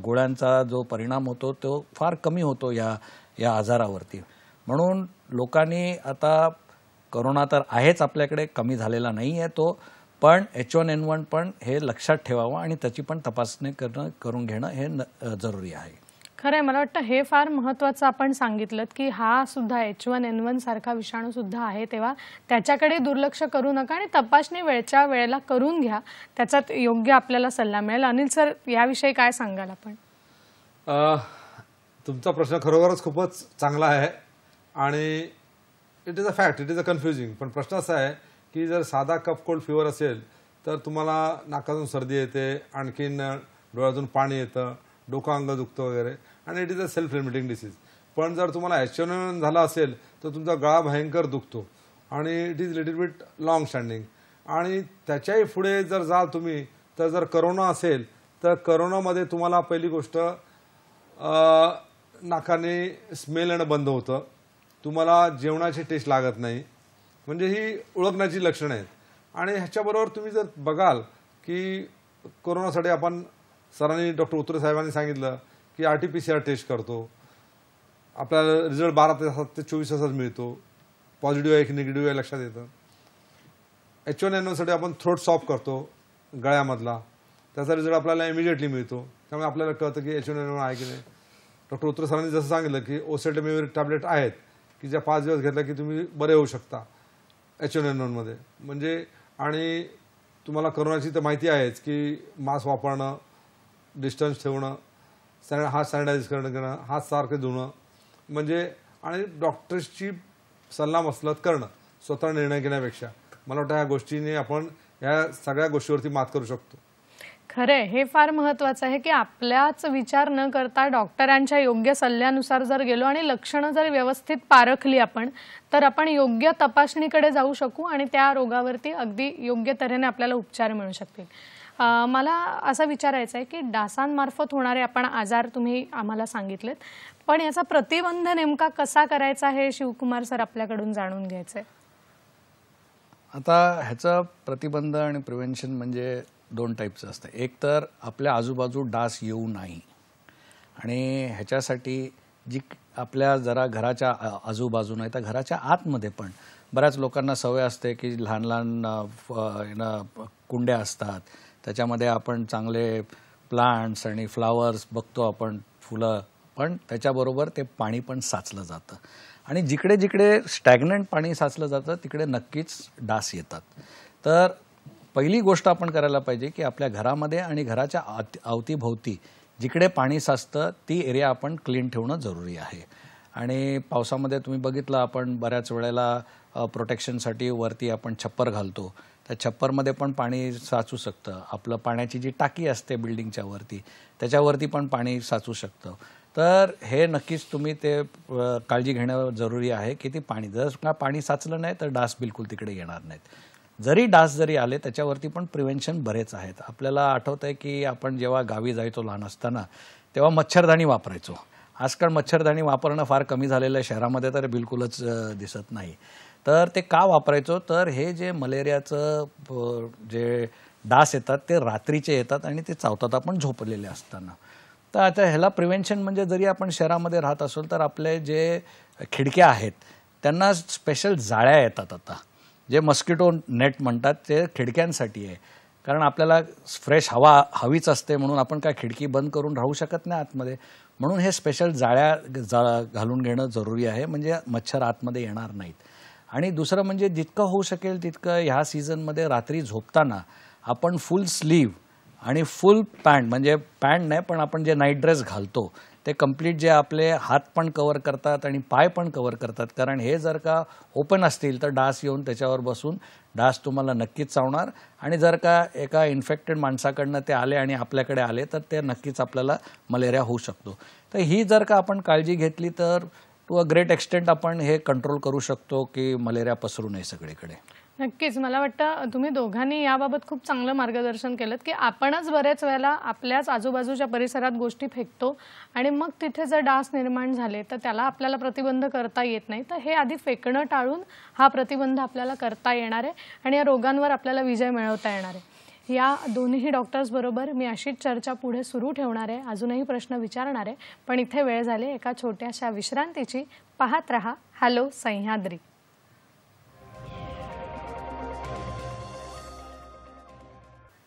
गोळ्यांचा जो परिणाम होतो तो फार कमी होतो या आजारावरती. म्हणून लोकांनी आता करोना तर आहेच आपल्याकडे, कमी झालेला नाही आहे तो, पण H1N1 पण हे लक्षात ठेवावं आणि त्याची पण तपासणी करून घेणं हे जरुरी आहे. खरं आहे, मला वाटतं हे फार महत्त्वाचं आपण सांगितलं की हा सुद्धा H1N1 सारखा विषाणू सुद्धा आहे, तेव्हा त्याच्याकडे दुर्लक्ष करू नका आणि तपासणी वेळच्या वेळेला करून घ्या, त्याच्यात योग्य आपल्याला सल्ला मिळेल. अनिल सर, याविषयी काय सांगाल आपण? तुमचा प्रश्न खरोखरच खूपच चांगला आहे आणि it is a fact, it is a confusing. पण प्रश्न असा आहे की जर साधा कफ कोल्ड फिवर असेल तर तुम्हाला नाकातून सर्दी येते, आणखीन डोळ्यातून पाणी येतं, डोकं अंग दुखतं वगैरे, आणि it is a self limiting disease. पण जर तुम्हाला H1N1 झाला असेल तर तुमचा गळा भयंकर दुखतो आणि it is little bit long standing. आणि त्याच्याही पुढे जर जाल तुम्ही तर जर करोना असेल तर करोनामध्ये तुम्हाला पहिली गोष्ट नाकाने स्मेल येणं बंद होतं, तुम्हाला जेवणाची टेस्ट लागत नाही, म्हणजे ही ओळखण्याची लक्षणं आहेत. आणि ह्याच्याबरोबर तुम्ही जर बघाल की कोरोनासाठी आपण सरांनी डॉक्टर उतरे साहेबांनी सांगितलं की RT-PCR टेस्ट करतो, आपल्याला रिझल्ट 12 ते 24 तासात मिळतो, पॉझिटिव्ह आहे की निगेटिव्ह आहे लक्षात येतं. H1N1साठी आपण थ्रोट सॉप करतो गळ्यामधला, त्याचा रिझल्ट आपल्याला इमिजिएटली मिळतो, त्यामुळे आपल्याला कळतं की H1N1 आहे की नाही. डॉक्टर उतरे सरांनी जसं सांगितलं की ओसेल्टामिव्हिर टॅबलेट आहेत की ज्या 5 दिवस घेतल्या की तुम्ही बरे होऊ शकता H1N1मध्ये. म्हणजे आणि तुम्हाला करोनाची तर माहिती आहेच की मास्क वापरणं, डिस्टन्स ठेवणं, हात सॅनिटाईज करणं, हात सारखे धुणं, म्हणजे आणि डॉक्टर्सची सल्लामसलत करणं स्वतः निर्णय घेण्यापेक्षा, मला वाटतं ह्या गोष्टीने आपण ह्या सगळ्या गोष्टीवरती मात करू शकतो. खरंय, हे फार महत्त्वाचं आहे की आपल्याच विचार न करता डॉक्टरांच्या योग्य सल्ल्यानुसार जर गेलो आणि लक्षणं जर व्यवस्थित पारखली आपण तर आपण योग्य तपासणीकडे जाऊ शकू आणि त्या रोगावरती अगदी योग्य तऱ्हेने आपल्याला उपचार मिळू शकतील. मला असं विचारायचं आहे की डासांमार्फत होणारे आपण आजार तुम्ही आम्हाला सांगितलेत, पण याचा प्रतिबंध नेमका कसा करायचा हे शिवकुमार सर आपल्याकडून जाणून घ्यायचंय. आता ह्याचा प्रतिबंध आणि प्रिव्हेन्शन म्हणजे 2 टाईपचं असतं. एक तर आपल्या आजूबाजू डास येऊ नाही, आणि ह्याच्यासाठी जी आपल्या जरा घराच्या आजूबाजूला आहे तर घराच्या आतमध्ये पण बऱ्याच लोकांना सवय असते की लहान लहान कुंड्या असतात, त्याच्यामध्ये आपण चांगले प्लांट्स आणि फ्लावर्स बघतो आपण, फुलं, पण त्याच्याबरोबर ते पाणी पण साचलं जातं, आणि जिकडे जिकडे स्टॅग्नंट पाणी साचलं जातं तिकडे नक्कीच डास येतात. तर पहिली गोष्ट आपण करायला पाहिजे की आपल्या घरामध्ये आणि घराच्या अवतीभोवती जिकडे पाणी साचतं ती एरिया आपण क्लीन ठेवणं जरुरी आहे. आणि पावसामध्ये तुम्ही बघितलं, आपण बऱ्याच वेळेला प्रोटेक्शनसाठी वरती आपण छप्पर घालतो, त्या छप्परमध्ये पण पाणी साचू शकतं. आपलं पाण्याची जी टाकी असते बिल्डिंगच्या वरती त्याच्यावरती पण पाणी साचू शकतं. तर हे नक्कीच तुम्ही ते काळजी घेणं जरुरी आहे की ती पाणी जर का पाणी साचलं नाही तर डास बिलकुल तिकडे येणार नाहीत. जरी डास जरी आले त्याच्यावरती पण प्रिव्हेन्शन बरेच आहेत. आपल्याला आठवत आहे की आपण जेव्हा गावी जायचो लहान असताना तेव्हा मच्छरदाणी वापरायचो. आजकाल मच्छरदाणी वापरणं फार कमी झालेलं आहे, शहरामध्ये तर बिलकुलच दिसत नाही. तर ते का वापरायचो, तर हे जे मलेरियाचं जे डास येतात ते रात्रीचे येतात आणि ते चावतात आपण झोपलेले असताना. तर आता ह्याला प्रिव्हेन्शन म्हणजे जरी आपण शहरामध्ये राहत असू तर आपले जे खिडक्या आहेत त्यांना स्पेशल जाळ्या येतात आता, जे मस्किटो नेट म्हणतात, ते खिडक्यांसाठी आहे. कारण आपल्याला फ्रेश हवा हवीच असते म्हणून आपण काय खिडकी बंद करून राहू शकत नाही आतमध्ये. म्हणून हे स्पेशल जाळ्या घालून घेणं जरुरी आहे, म्हणजे मच्छर आतमध्ये येणार नाहीत. आणि दुसरं म्हणजे जितकं होऊ शकेल तितकं ह्या सीझनमध्ये रात्री झोपताना आपण फुल स्लीव आणि फुल पॅन्ट, म्हणजे पॅन्ट नाही पण आपण जे नाईट ड्रेस घालतो ते कंप्लीट, जे आपले हात पण कव्हर करतात आणि पाय पण कव्हर करतात. कारण हे जर का ओपन असतील तर डास येऊन त्याच्यावर बसून डास तुम्हाला नक्कीच चावणार. आणि जर का एका इन्फेक्टेड माणसाकडनं ते आले आणि आपल्याकडे आले तर ते नक्कीच आपल्याला मलेरिया होऊ शकतो. तर ही जर का आपण काळजी घेतली तर टू अ ग्रेट एक्सटेंट आपण हे कंट्रोल करू शकतो की मलेरिया पसरू नये सगळीकडे. नक्कीच. मला वाटतं तुम्ही दोघांनी याबाबत खूप चांगलं मार्गदर्शन केलं की आपणच बरेच वेळेला आपल्याच आजूबाजूच्या परिसरात गोष्टी फेकतो आणि मग तिथे जर डास निर्माण झाले तर त्याला आपल्याला प्रतिबंध करता येत नाही. तर हे आधी फेकणं टाळून हा प्रतिबंध आपल्याला करता येणार आहे आणि या रोगांवर आपल्याला विजय मिळवता येणार आहे. या दोन्ही डॉक्टर्स बरोबर मी अशीच चर्चा पुढे सुरू ठेवणार आहे, अजूनही प्रश्न विचारणार आहे. पण इथे वेळ झाली एका छोट्याशा विश्रांतीची. पाहत रहा हॅलो सह्याद्री.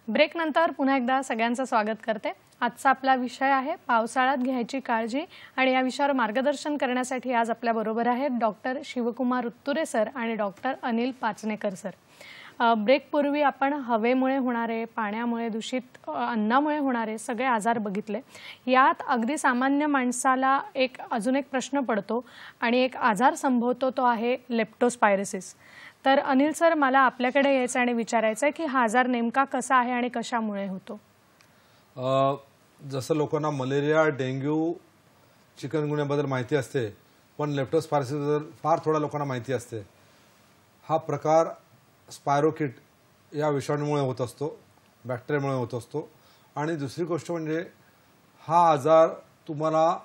ब्रेक नंतर पुन्हा एकदा सगळ्यांचं स्वागत करते. आजचा आपला विषय आहे पावसाळ्यात घ्यायची काळजी आणि या विषयावर मार्गदर्शन करण्यासाठी आज आपल्या बरोबर आहेत डॉक्टर शिवकुमार उत्तुरे सर आणि डॉक्टर अनिल पाचनेकर सर. ब्रेकपूर्वी आपण हवेमुळे होणारे, पाण्यामुळे, दूषित अन्नामुळे होणारे सगळे आजार बघितले. यात अगदी सामान्य माणसाला अजून एक प्रश्न पडतो आणि एक आजार संभवतो, तो आहे लेप्टोस्पायरोसिस. तर अनिल सर, मला आपल्याकडे यायचं आणि विचारायचं आहे की हा आजार नेमका कसा आहे आणि कशामुळे होतो. जसं लोकांना मलेरिया, डेंग्यू, चिकनगुन्याबद्दल माहिती असते, पण लेप्टोस्पायरोसिसबद्दल फार थोड्या लोकांना माहिती असते. हा प्रकार स्पायरोकिट या विषाणूमुळे होत असतो, बॅक्टेरियामुळे होत असतो. आणि दुसरी गोष्ट म्हणजे हा आजार तुम्हाला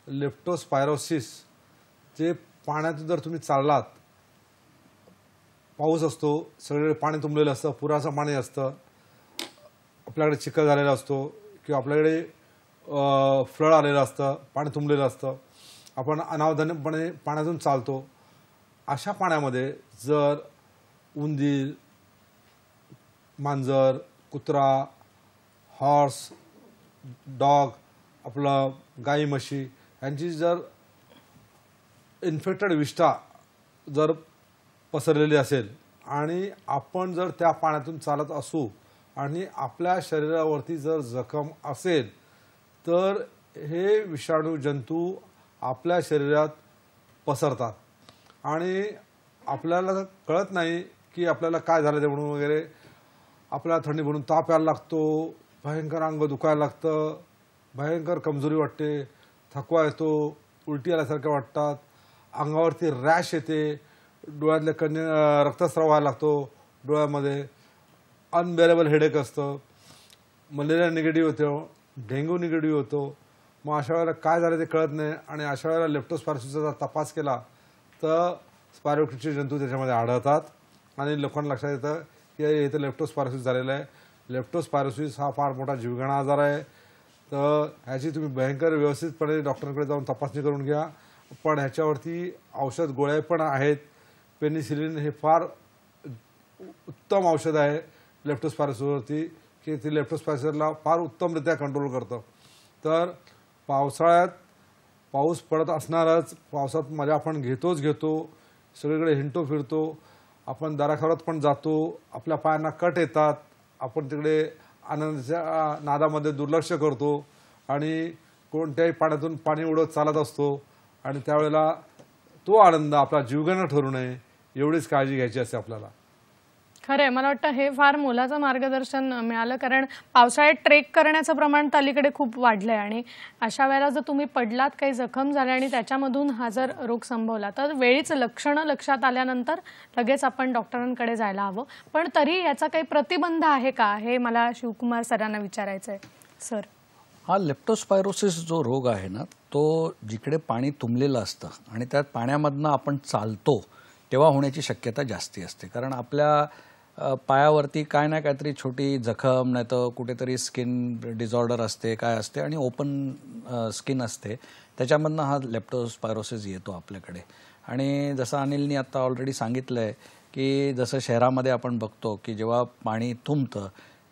लेप्टोस्पायरोसिस जे पाण्यात जर तुम्ही चाललात, पाऊस असतो, सगळे पाणी तुंबलेलं असतं, पुराचं पाणी असतं, आपल्याकडे चिखल झालेला असतो किंवा आपल्याकडे फ्लड आलेलं असतं, पाणी तुंबलेलं असतं, आपण अनावधानपणे पाण्यातून चालतो. अशा पाण्यामध्ये जर उंदीर, मांजर, कुत्रा, हॉर्स, डॉग, आपलं गाई म्हशी यांची जर इन्फेक्टेड विष्ठा जर पसरलेली असेल आणि आपण जर त्या पाण्यातून चालत असू आणि आपल्या शरीरावरती जर जखम असेल तर हे विषाणू जंतू आपल्या शरीरात पसरतात आणि आपल्याला कळत नाही की आपल्याला काय झालं ते म्हणून वगैरे. आपल्याला थंडी म्हणून ताप यायला लागतो, भयंकर अंग दुखायला लागतं, भयंकर कमजोरी वाटते, थकवा येतो, उलटी आल्यासारखं वाटतात, अंगावरती रॅश येते, डोळ्यातले रक्तस्राव व्हायला लागतो, डोळ्यामध्ये अनबेरेबल हेडेक असतं, मलेरिया निगेटिव्ह होतो, डेंग्यू निगेटिव्ह होतो. मग अशा वेळेला काय झालं ते कळत नाही आणि अशा वेळेला लेप्टोस्पायरोसिसचा तपास केला तर स्पायरोकिटचे जंतू त्याच्यामध्ये आढळतात आणि लोकांना लक्षात येतं की इथं लेप्टोस्पायरोसिस झालेलं आहे. लेप्टोस्पायरोसिस हा फार मोठा जीवघेणा आजार आहे. तर ह्याची तुम्ही भयंकर व्यवस्थितपणे डॉक्टरांकडे जाऊन तपासणी करून घ्या. पण ह्याच्यावरती औषध गोळ्या पण आहेत. पेनिसिलिन हे फार उत्तम औषध आहे लेप्टोस्पायरोसिसवरती की ते लेप्टोस्पायरोसिसला फार उत्तमरित्या कंट्रोल करतं. तर पावसाळ्यात पाऊस पडत असणारच, पावसात मजा आपण घेतो, सगळीकडे हिंडतो फिरतो, आपण दराखोरात पण जातो, आपल्या पायांना कट येतात, आपण तिकडे आनंदाच्या नादामध्ये दुर्लक्ष करतो आणि कोणत्याही पाण्यातून पाणी उडत चालत असतो आणि त्यावेळेला तो आनंद आपला जीवघेणा ठरू नये एवढीच काळजी घ्यायची असते आपल्याला. खरंय, मला वाटतं हे फार मोलाचं मार्गदर्शन मिळालं, कारण पावसाळ्यात ट्रेक करण्याचं प्रमाण अलीकडे खूप वाढलंय आणि अशा वेळेला जर तुम्ही पडलात, काही जखम झाल्या आणि त्याच्यामधून हा जर रोग संभवला तर वेळीच लक्षणं लक्षात आल्यानंतर लगेच आपण डॉक्टरांकडे जायला हवं. पण तरी याचा काही प्रतिबंध आहे का, हे मला शिवकुमार सरांना विचारायचं आहे. सर, हा लेप्टोस्पायरोसिस जो रोग आहे ना, तो जिकडे पाणी तुंबलेलं असतं आणि त्यात पाण्यामधनं आपण चालतो तेव्हा होण्याची शक्यता जास्ती असते. कारण आपल्या पायावरती काय ना काहीतरी छोटी जखम नाही तर कुठेतरी स्किन डिसऑर्डर असते, काय असते आणि ओपन स्किन असते, त्याच्यामधनं हा लेप्टोस्पायरोसिस येतो आपल्याकडे. आणि जसं अनिलनी आता ऑलरेडी सांगितलं आहे की जसं शहरामध्ये आपण बघतो की जेव्हा पाणी तुंबतं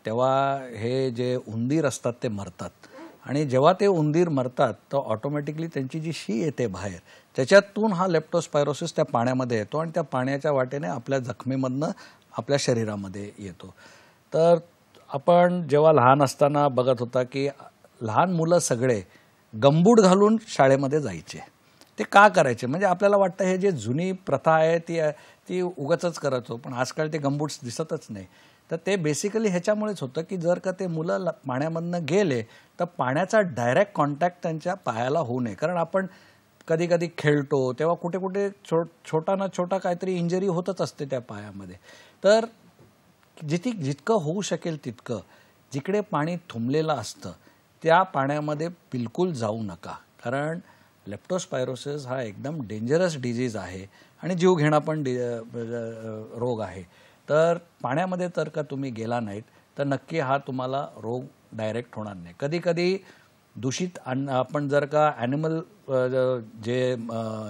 तेव्हा हे जे उंदीर असतात ते मरतात आणि जेव्हा ते उंदीर मरतात तर ऑटोमॅटिकली त्यांची जी शी येते बाहेर, त्याच्यातून हा लेप्टोस्पायरोसिस त्या पाण्यामध्ये येतो आणि त्या पाण्याच्या वाटेने आपल्या जखमेमधनं आपल्या शरीरामध्ये येतो. तर आपण जेव्हा लहान असताना बघत होता की लहान मुलं सगळे गंबूट घालून शाळेमध्ये जायचे. ते का करायचे? म्हणजे आपल्याला वाटतं हे जे जुनी प्रथा आहे ती उगाचच करायचो, पण आजकाल ते गंबूट्स दिसतच नाही. तर ते बेसिकली ह्याच्यामुळेच होतं की जर का ते मुलं पाण्यामधनं गेले तर पाण्याचा डायरेक्ट कॉन्टॅक्ट त्यांच्या पायाला होऊ नये. कारण आपण कधी कधी खेळतो तेव्हा कुठे कुठे छोटा ना छोटा काहीतरी इंजरी होतच असते त्या पायामध्ये. तर जितकं होऊ शकेल तितकं जिकडे पाणी तुंबलेलं असतं त्या पाण्यामध्ये बिलकुल जाऊ नका. कारण लेप्टोस्पायरोसिस हा एकदम डेंजरस डिजीज आहे आणि जीवघेणा पण रोग आहे. तर पाण्यामध्ये तर का तुम्ही गेला नाहीत तर नक्की हा तुम्हाला रोग डायरेक्ट होणार नाही. कधी कधी दूषित आपण जर का ॲनिमल जे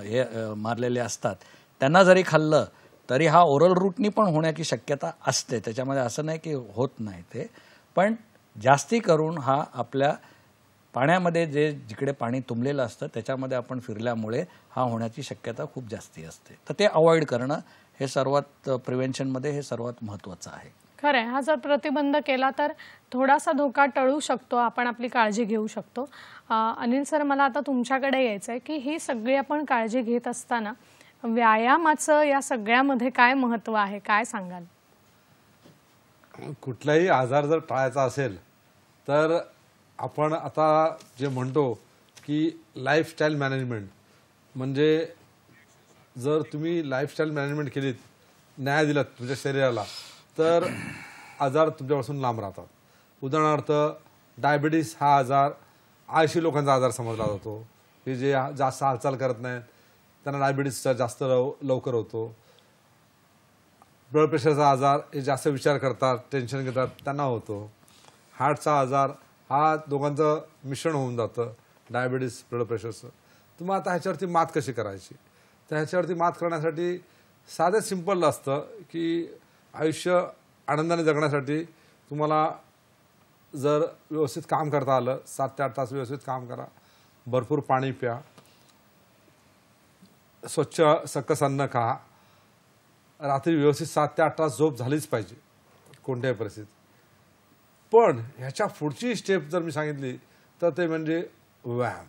हे मारलेले असतात त्यांना जरी खाल्लं तरी हा ओरल रूटनी पण होण्याची शक्यता असते. त्याच्यामध्ये असं नाही की होत नाही ते, पण जास्ती करून हा आपल्या पाण्यामध्ये जिकडे पाणी तुंबलेलं असतं त्याच्यामध्ये आपण फिरल्यामुळे हा होण्याची शक्यता खूप जास्ती असते. तर ते अवॉइड करणं हे सर्वात प्रिव्हेन्शनमध्ये हे सर्वात महत्त्वाचं आहे. खरं आहे, हा जर प्रतिबंध केला तर थोडासा धोका टळू शकतो, आपण आपली काळजी घेऊ शकतो. अनिल सर, मला आता तुमच्याकडे यायचं आहे की ही सगळी आपण काळजी घेत असताना व्यायामाचं या सगळ्यामध्ये काय महत्त्व आहे, काय सांगाल? कुठलाही आजार जर टाळायचा असेल तर आपण आता जे म्हणतो की लाईफस्टाईल मॅनेजमेंट, म्हणजे जर तुम्ही लाईफस्टाईल मॅनेजमेंट केलीत, न्याय दिलात तुमच्या शरीराला, तर आजार तुमच्यापासून लांब राहतात. उदाहरणार्थ डायबिटीस हा आजार 80 लोकांचा आजार समजला जातो की जे जास्त हालचाल करत नाहीत त्यांना डायबिटीसचा जास्त लवकर होतो. ब्लड प्रेशरचा आजार हे जास्त विचार करतात, टेन्शन घेतात, त्यांना होतो. हार्टचा आजार हा दोघांचं मिश्रण होऊन जातं, डायबिटीस ब्लड प्रेशरचं. तर मग आता ह्याच्यावरती मात कशी करायची? तर ह्याच्यावरती मात करण्यासाठी साधं सिंपल असतं की आयुष्य आनंदाने जगण्यासाठी तुम्हाला जर व्यवस्थित काम करता आलं, 7 ते 8 तास व्यवस्थित काम करा, भरपूर पाणी प्या, स्वच्छ सकस अन्न खा, रात्री व्यवस्थित 7 ते 8 तास झोप झालीच पाहिजे कोणत्याही परिस्थितीत. पण ह्याच्या पुढची स्टेप जर मी सांगितली तर ते म्हणजे व्यायाम.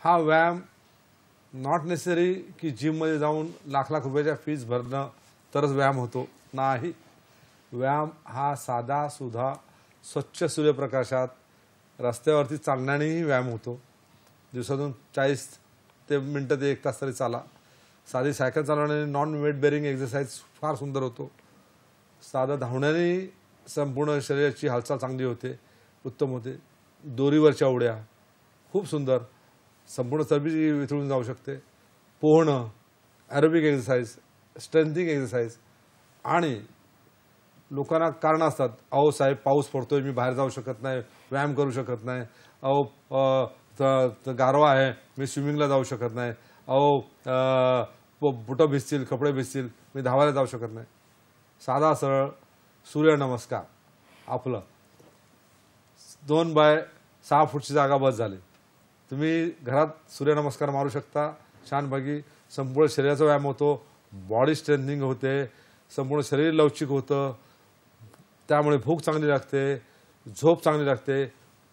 हा व्यायाम नॉट नेसेसरी की जिममध्ये जाऊन लाख लाख रुपयाच्या फीज भरणं तरच व्यायाम होतो, नाही. व्यायाम हा साधा सुधा स्वच्छ सूर्यप्रकाशात रस्त्यावरती चालण्यानेही व्यायाम होतो. दिवसातून 40 मिनिटं ते 1 तास तरी चाला. साधी सायकल चालवण्याने नॉन वेट बेरिंग एक्सरसाइज फार सुंदर होतो. साधं धावण्याने संपूर्ण शरीराची हालचाल चांगली होते, उत्तम होते. दोरीवरच्या उड्या खूप सुंदर, संपूर्ण चरबी वितळून जाऊ शकते. पोहणं, ॲरोबिक एक्सरसाइज, स्ट्रेंथिंग एक्सरसाइज. आणि लोकांना कारण असतात, अहो साहेब पाऊस पडतोय, मी बाहेर जाऊ शकत नाही, व्यायाम करू शकत नाही, अहो गारवा आहे, मी स्विमिंगला जाऊ शकत नाही, अहो बुटं भिजतील, कपडे भिजतील, मी धावायला जाऊ शकत नाही. साधा सरळ सूर्यनमस्कार, आपलं 2 बाय 6 फूटची जागा बस झाली. तुम्ही घरात सूर्यनमस्कार मारू शकता, छानपैकी संपूर्ण शरीराचा व्यायाम होतो, बॉडी स्ट्रेंथनिंग होते, संपूर्ण शरीर लवचिक होतं, त्यामुळे भूक चांगली लागते, झोप चांगली लागते,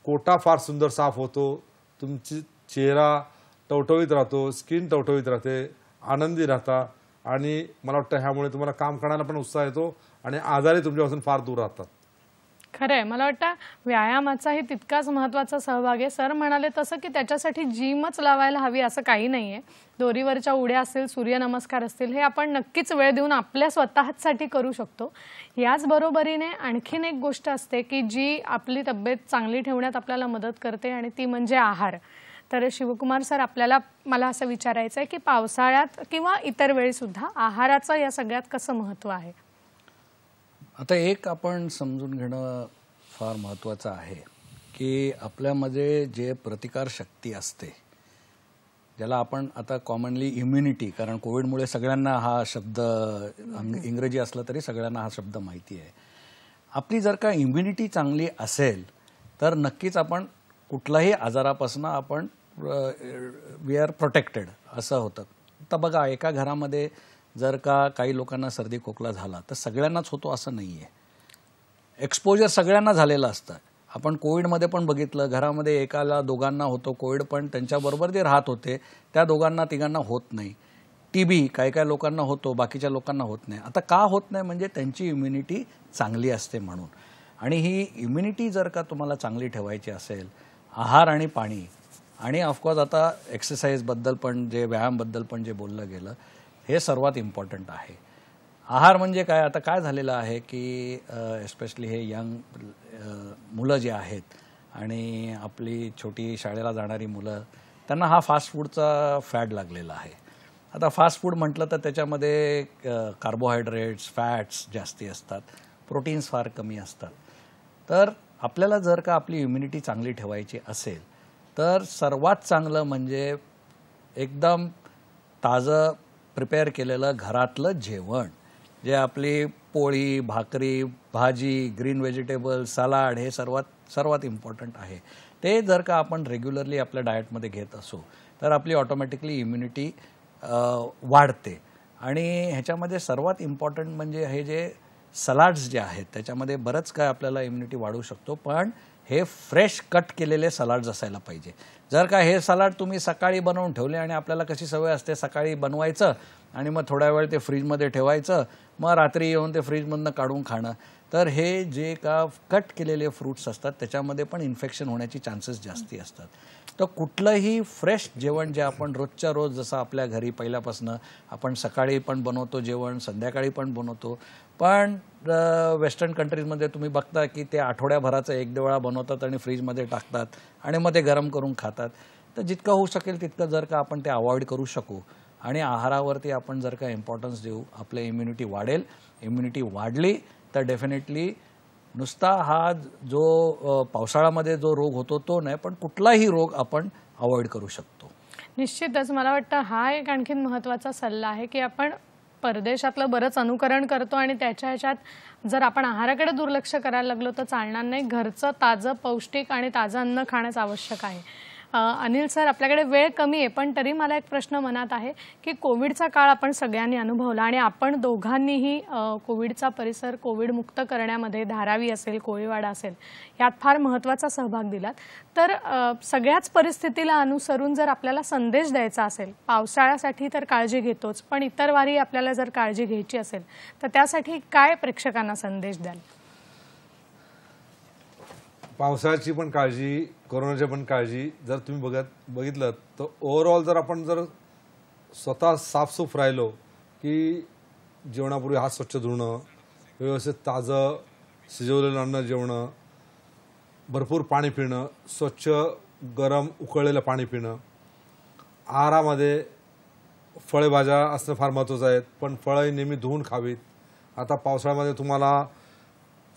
कोटा फार सुंदर साफ होतो, तुमची चेहरा टवटवीत राहतो, स्किन टवटवीत राहते, आनंदी राहता, आणि मला वाटतं ह्यामुळे तुम्हाला काम करण्याला पण उत्साह येतो आणि आजारी तुमच्यापासून फार दूर राहतात. खरंय, मला वाटतं व्यायामाचाही तितकाच महत्त्वाचा सहभाग आहे. सर म्हणाले तसं की त्याच्यासाठी जिमच लावायला हवी असं काही नाहीये. दोरीवरच्या उड्या असतील, सूर्यनमस्कार असतील, हे आपण नक्कीच वेळ देऊन आपल्या स्वतःसाठी करू शकतो. याच बरोबरीने आणखीन एक गोष्ट असते की जी आपली तब्येत चांगली ठेवण्यात आपल्याला मदत करते आणि ती म्हणजे आहार. तर शिवकुमार सर, आपल्याला मला असं विचारायचं आहे की पावसाळ्यात किंवा इतर वेळी सुद्धा आहाराचं या सगळ्यात कसं महत्त्व आहे? आता एक आपण समजून घेणं फार महत्त्वाचं आहे की आपल्यामध्ये जे प्रतिकार शक्ती असते, ज्याला आपण आता कॉमनली इम्युनिटी, कारण कोविडमुळे सगळ्यांना हा शब्द इंग्रजी असला तरी सगळ्यांना हा शब्द माहिती आहे. आपली जर का इम्युनिटी चांगली असेल तर नक्कीच आपण कुठल्याही आजारापासून आपण वी आर प्रोटेक्टेड असं होतं. तर बघा, एका घरामध्ये जर का काही लोकांना सर्दी खोकला झाला तर सगळ्यांनाच होतो असं नाही आहे. एक्सपोजर सगळ्यांना झालेलं असतं. आपण कोविडमध्ये पण बघितलं, घरामध्ये एकाला दोघांना होतो कोविड, पण त्यांच्याबरोबर जे राहत होते त्या दोघांना तिघांना होत नाही. TB काही काही लोकांना होतो, बाकीच्या लोकांना होत नाही. आता का होत नाही? म्हणजे त्यांची इम्युनिटी चांगली असते म्हणून. आणि ही इम्युनिटी जर का तुम्हाला चांगली ठेवायची असेल, आहार आणि पाणी आणि ऑफकोर्स आता एक्सरसाइजबद्दल पण जे व्यायामबद्दल पण जे बोललं गेलं, हे सर्वात इम्पॉर्टंट आहे. आहार म्हणजे काय, आता काय झालेलं आहे की एस्पेशली हे यंग मुलं जे आहेत आणि आपली छोटी शाळेला जाणारी मुलं, त्यांना हा फास्ट फूडचा फॅड लागलेला आहे. आता फास्ट फूड म्हटलं तर त्याच्यामध्ये कार्बोहायड्रेट्स, फॅट्स जास्ती असतात, प्रोटीन्स फार कमी असतात. तर आपल्याला जर का आपली इम्युनिटी चांगली ठेवायची असेल तर सर्वात चांगलं म्हणजे एकदम ताजं प्रिपेअर केलेलं घरातलं जेवण, जे आपली पोळी, भाकरी, भाजी, ग्रीन व्हेजिटेबल, सलाड, हे सर्वात इम्पॉर्टंट आहे. ते जर का आपण रेग्युलरली आपल्या डाएटमध्ये घेत असू तर आपली ऑटोमॅटिकली इम्युनिटी वाढते. आणि ह्याच्यामध्ये सर्वात इम्पॉर्टंट म्हणजे हे जे सलाड्स जे आहेत त्याच्यामध्ये बरंच काय आपल्याला इम्युनिटी वाढवू शकतो, पण हे फ्रेश कट केलेले सलाड्स असायला पाहिजे. जर का हे सलाड तुम्ही सकाळी बनवून ठेवले, आणि आपल्याला कशी सवय असते सकाळी बनवायचं आणि मग थोड्या वेळ ते फ्रीजमध्ये ठेवायचं, मग रात्री येऊन ते फ्रीजमधनं काढून खाणं, तर हे जे का कट केलेले फ्रूट्स असतात त्याच्यामध्ये पण इन्फेक्शन होण्याची चान्सेस जास्ती असतात. तर कुठलंही फ्रेश जेवण जे आपण रोजच्या रोज, जसं आपल्या घरी पहिल्यापासून आपण सकाळी पण बनवतो जेवण, संध्याकाळी पण बनवतो, पण वेस्टर्न कंट्रीजमध्ये तुम्ही बघता की ते आठवड्याभराचं एक वेळा बनवतात आणि फ्रीजमध्ये टाकतात आणि मग ते गरम करून खातात. तर जितकं होऊ शकेल तितकं जर का आपण ते अवॉइड करू शकू आणि आहारावरती आपण जर का इम्पॉर्टन्स देऊ, आपल्या इम्युनिटी वाढेल. इम्युनिटी वाढली तर डेफिनेटली नुसता हा जो पावसाळ्यामध्ये जो रोग होतो तो नाही, पण कुठलाही रोग आपण अवॉइड करू शकतो. निश्चितच मला वाटतं हा एक आणखीन महत्त्वाचा सल्ला आहे की आपण परदेशातलं बरंच अनुकरण करतो आणि त्याच्या ह्याच्यात जर आपण आहाराकडे दुर्लक्ष करायला लागलो तर चालणार नाही. घरचं ताजं, पौष्टिक आणि ताजं अन्न खाणंच आवश्यक आहे. अनिल सर, आपल्याकडे वेळ कमी आहे, पण तरी मला एक प्रश्न मनात आहे की कोविडचा काळ आपण सगळ्यांनी अनुभवला आणि आपण दोघांनीही कोविडचा परिसर कोविडमुक्त करण्यामध्ये, धारावी असेल, कोळीवाडा असेल, यात फार महत्त्वाचा सहभाग दिलात. तर सगळ्याच परिस्थितीला अनुसरून जर आपल्याला संदेश द्यायचा असेल, पावसाळ्यासाठी तर काळजी घेतोच, पण इतर वारी आपल्याला जर काळजी घ्यायची असेल तर त्यासाठी काय प्रेक्षकांना संदेश द्याल? पावसाळ्याची पण काळजी, कोरोनाची पण काळजी जर तुम्ही बघितलं तर ओव्हरऑल जर आपण जर स्वतः साफसूफ राहिलो की जेवणापूर्वी हात स्वच्छ धुणं, व्यवस्थित ताजं शिजवलेलं अन्न जेवणं, भरपूर पाणी पिणं, स्वच्छ गरम उकळलेलं पाणी पिणं, आहारामध्ये फळभाज्या असणं फार महत्त्वाचं आहे, पण फळं नेहमी धुवून खावीत. आता पावसाळ्यामध्ये तुम्हाला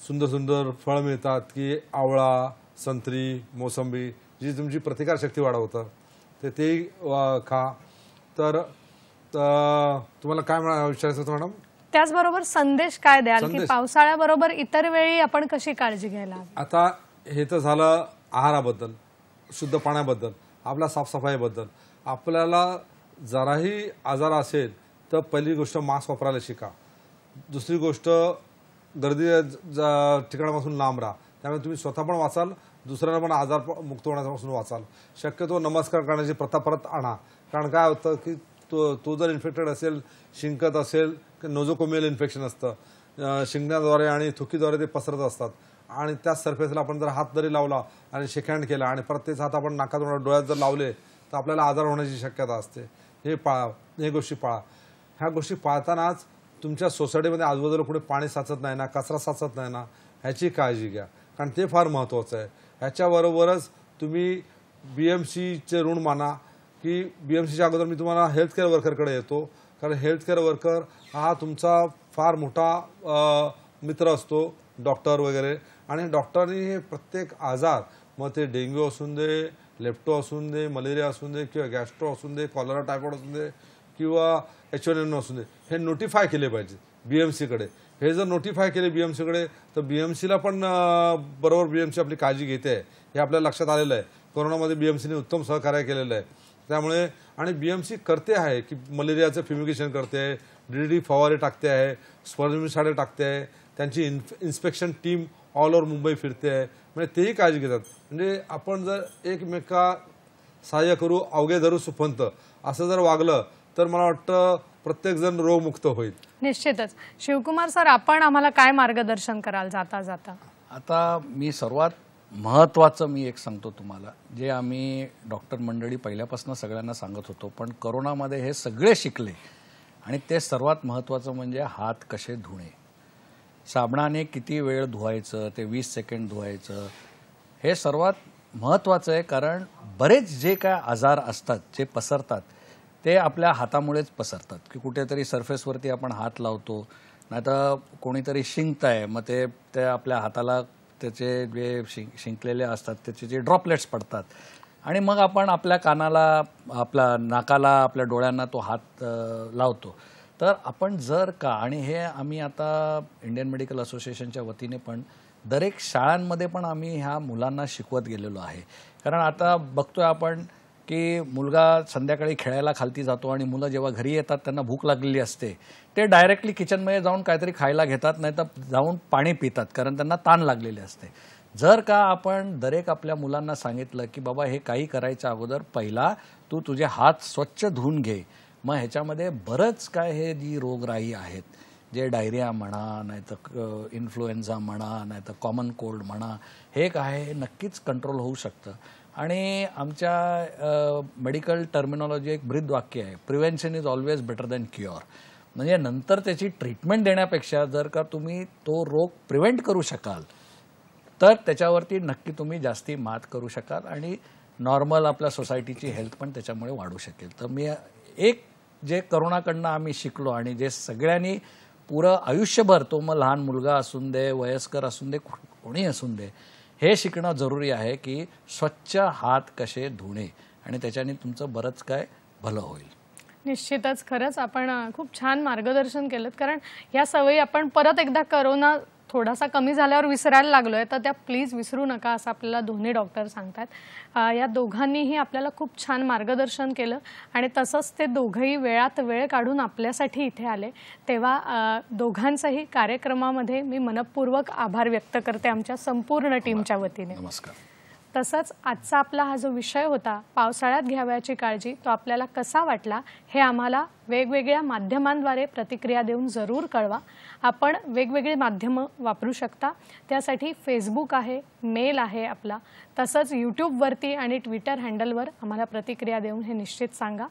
सुंदर सुंदर फळं मिळतात की आवळा, संत्री, मोसंबी, जी तुमची प्रतिकारशक्ती वाढवतं, ते खा. तर तुम्हाला काय विचारायचं होतं मॅडम? त्याचबरोबर संदेश काय द्याल की पावसाळ्याबरोबर इतर वेळी आपण कशी काळजी घ्यायला हवी? आता हे तर झालं आहाराबद्दल, शुद्ध पाण्याबद्दल, आपल्या साफसफाईबद्दल. आपल्याला जराही आजार असेल तर पहिली गोष्ट मास्क वापरायला शिका. दुसरी गोष्ट गर्दी ठिकाणापासून लांब राहा. त्यामुळे तुम्ही स्वतः पण वाचाल, दुसऱ्याला पण आजार मुक्त होण्यापासून वाचाल. शक्यतो नमस्कार करण्याची प्रथा परत आणा. कारण काय होतं की तो जर इन्फेक्टेड असेल, शिंकत असेल, नोझोकोमियल इन्फेक्शन असतं, शिंकण्याद्वारे आणि थुकीद्वारे ते पसरत असतात. आणि त्याच सरफेसला आपण जर हात जरी लावला आणि शेक हँड केला आणि परत तेच हात आपण नाकात डोळ्यात जर लावले तर आपल्याला आजार होण्याची शक्यता असते. हे पाळा, हे गोष्टी पाळा. ह्या गोष्टी पाळतानाच तुमच्या सोसायटीमध्ये आजूबाजूला कुठे पाणी साचत नाही ना, कचरा साचत नाही ना, ह्याची काळजी घ्या, कारण ते फार महत्त्वाचं आहे. ह्याच्याबरोबरच तुम्ही BMCचे ऋण माना की BMCच्या अगोदर मी तुम्हाला हेल्थकेअर वर्करकडे येतो, कारण हेल्थकेअर वर्कर हा तुमचा फार मोठा मित्र असतो, डॉक्टर वगैरे. आणि डॉक्टरनी हे प्रत्येक आजार, मग ते डेंग्यू असून दे, लेप्टो असून दे, मलेरिया असून दे, किंवा गॅस्ट्रो असून दे, कॉलरा टायफॉइड असून दे, किंवा H1N1 असून दे, हे नोटिफाय केले पाहिजे BMCकडे. हे जर नोटिफाय केले BMCकडे तर BMCला पण बरोबर BMC आपली काळजी घेते आहे, हे आपल्याला लक्षात आलेलं आहे. कोरोनामध्ये BMCने उत्तम सहकार्य केलेलं आहे. त्यामुळे आणि BMC करते आहे की मलेरियाचं फ्युमिगेशन करते आहे, DDT फवारे टाकते आहे, स्पर्मिसाइड टाकते आहे, त्यांची inspection team all over Mumbai फिरते आहे, म्हणजे तेही काळजी घेतात. म्हणजे आपण जर एकमेका सहाय्य करू अवघे धरू सुपंत असं जर वागलं तर मला वाटतं प्रत्येकजण रोगमुक्त होईल. निश्चितच. शिवकुमार सर, आपण आम्हाला काय मार्गदर्शन कराल जाता जाता? आता मी सर्वात महत्त्वाचं मी एक सांगतो तुम्हाला, जे आम्ही डॉक्टर मंडळी पहिल्यापासून सगळ्यांना सांगत होतो, पण कोरोनामध्ये हे सगळे शिकले. आणि ते सर्वात महत्त्वाचं म्हणजे हात कसे धुणे. साबणाने किती वेळ धुवायचं, ते 20 सेकंड धुवायचं, हे सर्वात महत्त्वाचं आहे. कारण बरेच जे काय आजार असतात जे पसरतात ते आपल्या हातामुळेच पसरतात. की कुठेतरी सरफेसवरती आपण हात लावतो, नाहीतर कोणीतरी शिंकताय, मग ते आपल्या हाताला त्याचे जे शिंकलेले असतात त्याचे जे ड्रॉपलेट्स पडतात, आणि मग आपण आपल्या कानाला, आपल्या नाकाला, आपल्या डोळ्यांना तो हात लावतो. तर आपण जर का, आणि हे आम्ही आता इंडियन मेडिकल असोसिएशनच्या वतीने पण दरेक शाळांमध्ये पण आम्ही ह्या मुलांना शिकवत गेलेलो आहे. कारण आता बघतोय आपण की मुलगा संध्याकाळी खेळायला खालती जातो आणि मुलं जेव्हा घरी येतात त्यांना भूक लागलेली असते, ते डायरेक्टली किचनमध्ये जाऊन काहीतरी खायला घेतात, नाही तर जाऊन पाणी पितात, कारण त्यांना ताण लागलेली असते. जर का आपण दरेक आपल्या मुलांना सांगितलं की बाबा हे काही करायच्या अगोदर पहिला तू तुझे हात स्वच्छ धुवून घे, मग ह्याच्यामध्ये बरंच काय हे जी रोगराई आहेत, जे डायरिया म्हणा, नाहीतर इन्फ्लुएन्झा म्हणा, नाहीतर कॉमन कोल्ड म्हणा, हे काय हे नक्कीच कंट्रोल होऊ शकतं. आणि आमच्या मेडिकल टर्मिनॉलॉजी एक ब्रीद वाक्य आहे, prevention is always better than cure. म्हणजे नंतर त्याची ट्रीटमेंट देण्यापेक्षा जर का तुम्ही तो रोग प्रिव्हेंट करू शकाल तर त्याच्यावरती नक्की तुम्ही जास्ती मात करू शकाल आणि नॉर्मल आपल्या सोसायटीची हेल्थ पण त्याच्यामुळे वाढू शकेल. तर मी एक जे करोनाकडनं आम्ही शिकलो आणि जे सगळ्यांनी पुरं आयुष्यभर, तो मग लहान मुलगा असून दे, वयस्कर असून दे, कोणी असून दे, हे शिकणं जरुरी आहे की स्वच्छ हात कसे धुणे, आणि त्याच्याने तुमचं बरंच काय भलं होईल. निश्चितच. खरंच आपण खूप छान मार्गदर्शन केलं. कारण या सवयी आपण परत एकदा करोना थोडासा कमी झाल्यावर विसरायला लागलोय, तर त्या प्लीज विसरू नका असं आपल्याला दोन्ही डॉक्टर सांगतात. या दोघांनीही आपल्याला खूप छान मार्गदर्शन केलं आणि तसंच ते दोघंही वेळात वेळ काढून आपल्यासाठी इथे आले. तेव्हा दोघांचाही कार्यक्रमामध्ये मी मनपूर्वक आभार व्यक्त करते आमच्या संपूर्ण टीमच्या वतीने. नमस्कार. तसंच आजचा आपला हा जो विषय होता, पावसाळ्यात घ्यावयाची काळजी, तो आपल्याला कसा वाटला हे आम्हाला वेगवेगळ्या माध्यमांद्वारे प्रतिक्रिया देऊन जरूर कळवा. आपण वेगवेगळी माध्यमं वापरू शकता. त्यासाठी फेसबुक आहे, मेल आहे आपला, तसंच यूट्यूबवरती आणि ट्विटर हँडलवर आम्हाला प्रतिक्रिया देऊन हे निश्चित सांगा.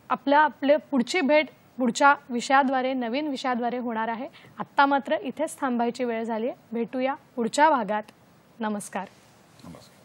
आपले पुढची भेट पुढच्या विषयाद्वारे, नवीन विषयाद्वारे होणार आहे. आत्ता मात्र इथेच थांबायची वेळ झाली आहे. भेटूया पुढच्या भागात. नमस्कार. नमस्कार.